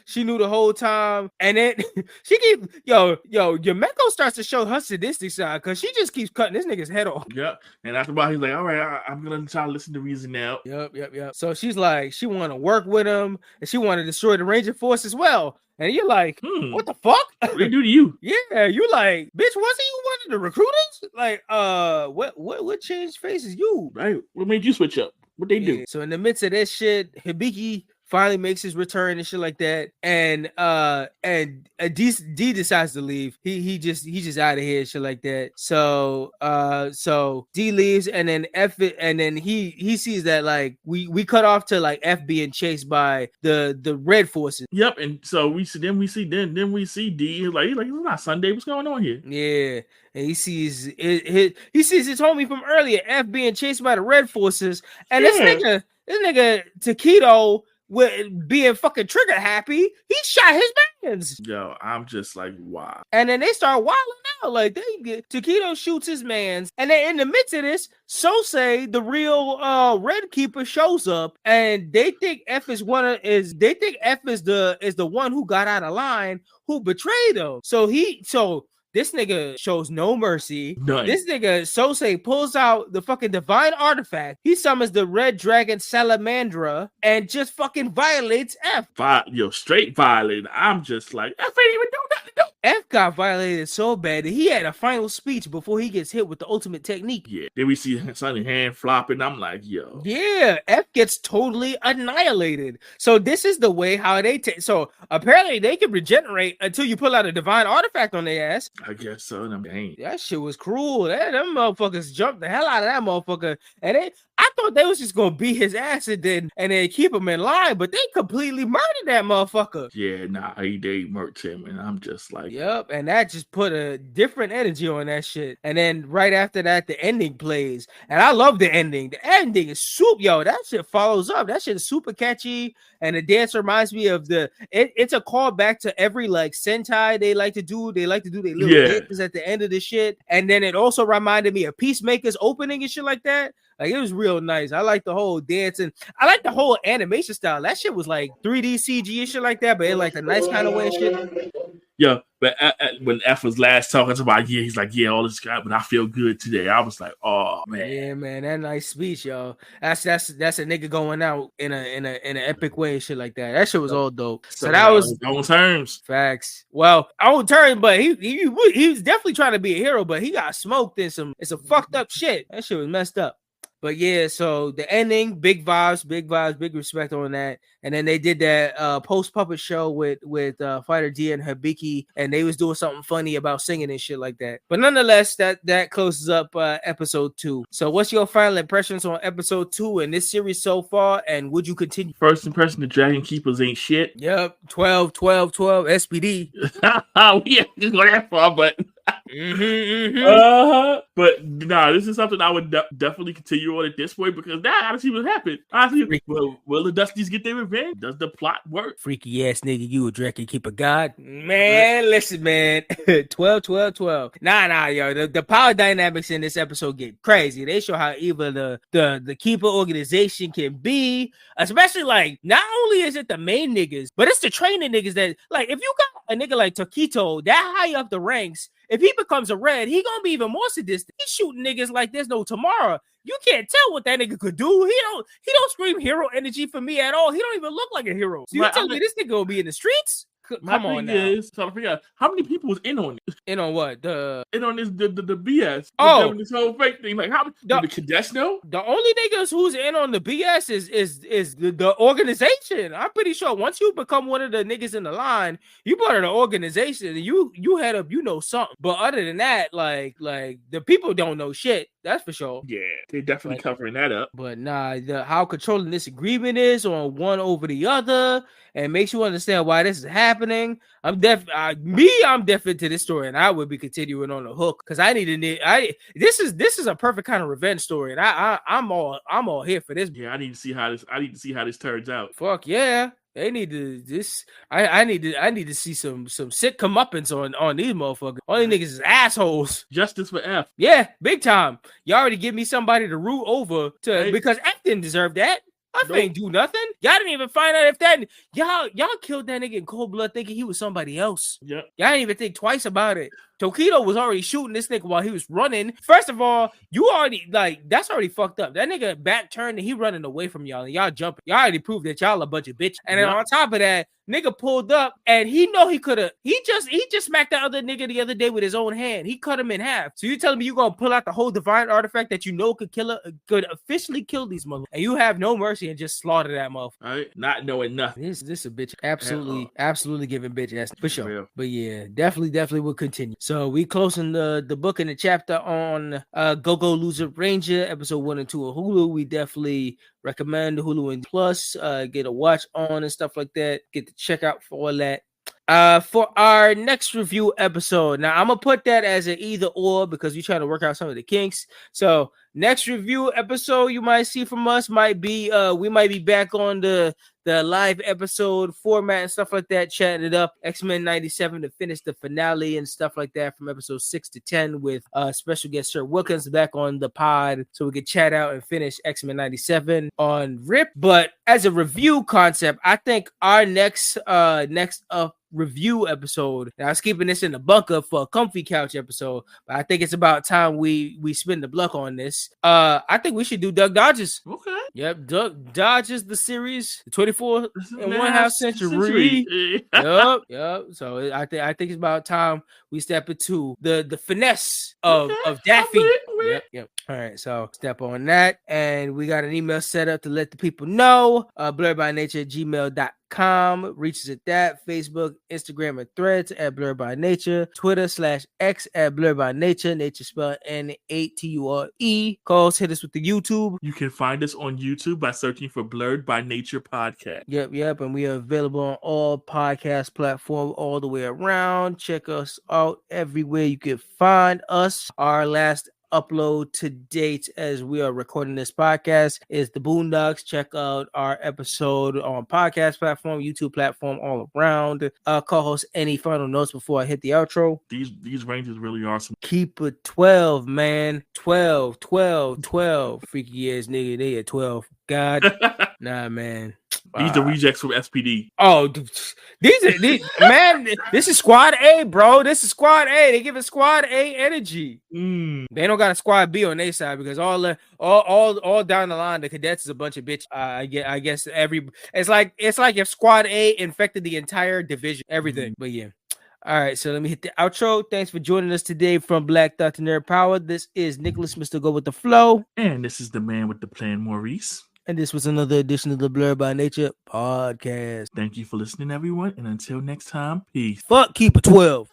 she knew the whole time. And then she keep Yumeko starts to show her sadistic side, because she just keeps cutting this nigga's head off. Yep. And after a while, he's like, all right, I'm gonna try to listen to reason now. Yep. So she's like, she wanna work with him, and she wanna destroy the Ranger Force as well. And you're like, what the fuck? What do they do to you? Yeah, you like, bitch, wasn't you one of the recruiters? Like, what changed faces you? Right. What made you switch up? What they do? So in the midst of this shit, Hibiki finally makes his return and shit like that, and D decides to leave. He just out of here, shit like that. So D leaves, and then he sees that like we cut off to like F being chased by the Red forces. Yep, and so we see D. He's like, it's not Sunday. What's going on here? Yeah. And he sees his homie from earlier, F being chased by the Red forces, and this nigga Takedo, with being fucking trigger happy, he shot his mans. Yo, I'm just like, wow. And then they start wilding out. Like, Takedo shoots his mans, and then in the midst of this, Sosei, the real Red Keeper, shows up, and they think F is the one who got out of line, who betrayed them. So this nigga shows no mercy. None. This nigga Sosei pulls out the fucking divine artifact. He summons the Red Dragon Salamandra and just fucking violates F. Straight violate. I'm just like, F ain't even do nothing. F got violated so bad that he had a final speech before he gets hit with the ultimate technique. Yeah, then we see Sonny hand flopping. I'm like, yo. Yeah, F gets totally annihilated. So this is the way how they take. So apparently they can regenerate until you pull out a divine artifact on their ass. I guess so. And I'm dang. That shit was cruel. Them motherfuckers jumped the hell out of that motherfucker. And I thought they was just gonna beat his ass and then keep him in line, but they completely murdered that motherfucker. Yeah, nah, they murked him, and I'm just like, yep. And that just put a different energy on that shit. And then right after that, the ending plays, and I love the ending. The ending is soup, yo. That shit follows up. That shit is super catchy, and the dance reminds me of it's a callback to every like Sentai they like to do. They like to do their little dances at the end of the shit, and then it also reminded me of Peacemaker's opening and shit like that. Like, it was real nice. I like the whole dance, and I like the whole animation style. That shit was like 3D CG and shit like that, but in like a nice kind of way and shit. Yeah, but when F was last talking about, he's like, yeah, all this guy, but I feel good today. I was like, oh man, yeah, man, that nice speech, yo. That's a nigga going out in an epic way and shit like that. That shit was all dope. So that was on terms. Facts. Well, on terms, but he was definitely trying to be a hero, but he got smoked in some fucked up shit. That shit was messed up. But yeah, so the ending, big vibes, big respect on that. And then they did that post puppet show with Fighter D and Hibiki, and they was doing something funny about singing and shit like that. But nonetheless, that closes up episode 2. So what's your final impressions on episode 2 in this series so far, and would you continue? First impression, the Dragon Keepers ain't shit. Yep, 12 SPD. We have to go that far, but but nah, this is something I would definitely continue on at this point, because now I gotta see what happens. Will the Dusties get their revenge? Does the plot work? Freaky ass nigga, you a Dragon Keeper god? Man, listen, man. 12. Nah, yo. The power dynamics in this episode get crazy. They show how evil the Keeper organization can be. Especially, like, not only is it the main niggas, but it's the training niggas that, like, if you got a nigga like Tokito that high up the ranks, if he becomes a red, he gonna be even more sadistic. He's shooting niggas like there's no tomorrow. You can't tell what that nigga could do. He don't scream hero energy for me at all. He don't even look like a hero. So you tell me this nigga will be in the streets? Come on now. Is trying to figure out how many people was in on it. In on what? In on this the BS. This whole fake thing. Like, how the cadets know? The only niggas who's in on the BS is the organization. I'm pretty sure once you become one of the niggas in the line, you part of the organization and you head up, you know something. But other than that, like the people don't know shit. That's for sure. Yeah, they're definitely covering that up. But nah, how controlling this agreement is on one over the other, and makes you understand why this is happening. I'm definitely to this story, and I would be continuing on the hook because this is a perfect kind of revenge story, and I'm all here for this. Yeah, I need to see how this turns out. Fuck yeah. They need to I need to see some sick comeuppance on these motherfuckers. All these niggas is assholes. Justice for F. Yeah, big time. Y'all already give me somebody to root over to because F didn't deserve that. F ain't do nothing. Y'all didn't even find out if that y'all killed that nigga in cold blood thinking he was somebody else. Yep. Y'all didn't even think twice about it. Tokito was already shooting this nigga while he was running. First of all, you already that's already fucked up. That nigga back turned and he running away from y'all and y'all jumping. Y'all already proved that y'all a bunch of bitches. And then on top of that, nigga pulled up and he know he could have. He just smacked that other nigga the other day with his own hand. He cut him in half. So you telling me you gonna pull out the whole divine artifact that you know could officially kill these motherfuckers, and you have no mercy and just slaughter that motherfucker? All right, not knowing nothing. This a bitch. Absolutely giving bitch ass for sure. Real. But yeah, definitely will continue. So we closing the book and the chapter on Go Loser Ranger episode 1 and 2 of Hulu. We definitely recommend Hulu and Plus. Get a watch on and stuff like that. Get to check out for all that. For our next review episode, now I'm gonna put that as an either or because we're trying to work out some of the kinks. So next review episode you might see from us might be we might be back on the live episode format and stuff like that, chatting it up. X-Men 97 to finish the finale and stuff like that from episode 6 to 10 with special guest Sir Wilkins back on the pod so we could chat out and finish X-Men 97 on RIP. But as a review concept, I think our next up review episode. And I was keeping this in the bunker for a comfy couch episode, but I think it's about time we spin the block on this. I think we should do Duck Dodgers. Okay. Yep, Duck Dodgers, the series, 24 and 1/2 century. Yep. So I think it's about time we step into the finesse of Daffy. Yep. All right, so step on that, and we got an email set up to let the people know. blerdbynature@gmail.com. Reach us at that. Facebook, Instagram, and Threads at Blerd By Nature. Twitter/X at Blerd By Nature. Nature spelled Nature. Calls, hit us with the YouTube. You can find us on YouTube by searching for Blerd By Nature Podcast. Yep. And we are available on all podcast platforms all the way around. Check us out everywhere you can find us. Our last upload to date as we are recording this podcast is the Boondocks. Check out our episode on podcast platform, YouTube platform, all around. Co-host, any final notes before I hit the outro? These ranges really are some. Keep it 12, man. 12. Freaky ass nigga, they at 12. God. Nah, man. These are rejects from SPD. Oh, these man, this is Squad A, bro. This is Squad A. They giving Squad A energy. They don't got a Squad B on their side because all down the line, the cadets is a bunch of bitch. I guess it's like if Squad A infected the entire division, everything. But yeah. All right, so let me hit the outro. Thanks for joining us today from Black Dr. Nerd Power. This is Nicholas, Mr. Go With The Flow. And this is the man with the plan, Maurice. And this was another edition of the Blerd By Nature Podcast. Thank you for listening, everyone. And until next time, peace. Fuck, keep it 12.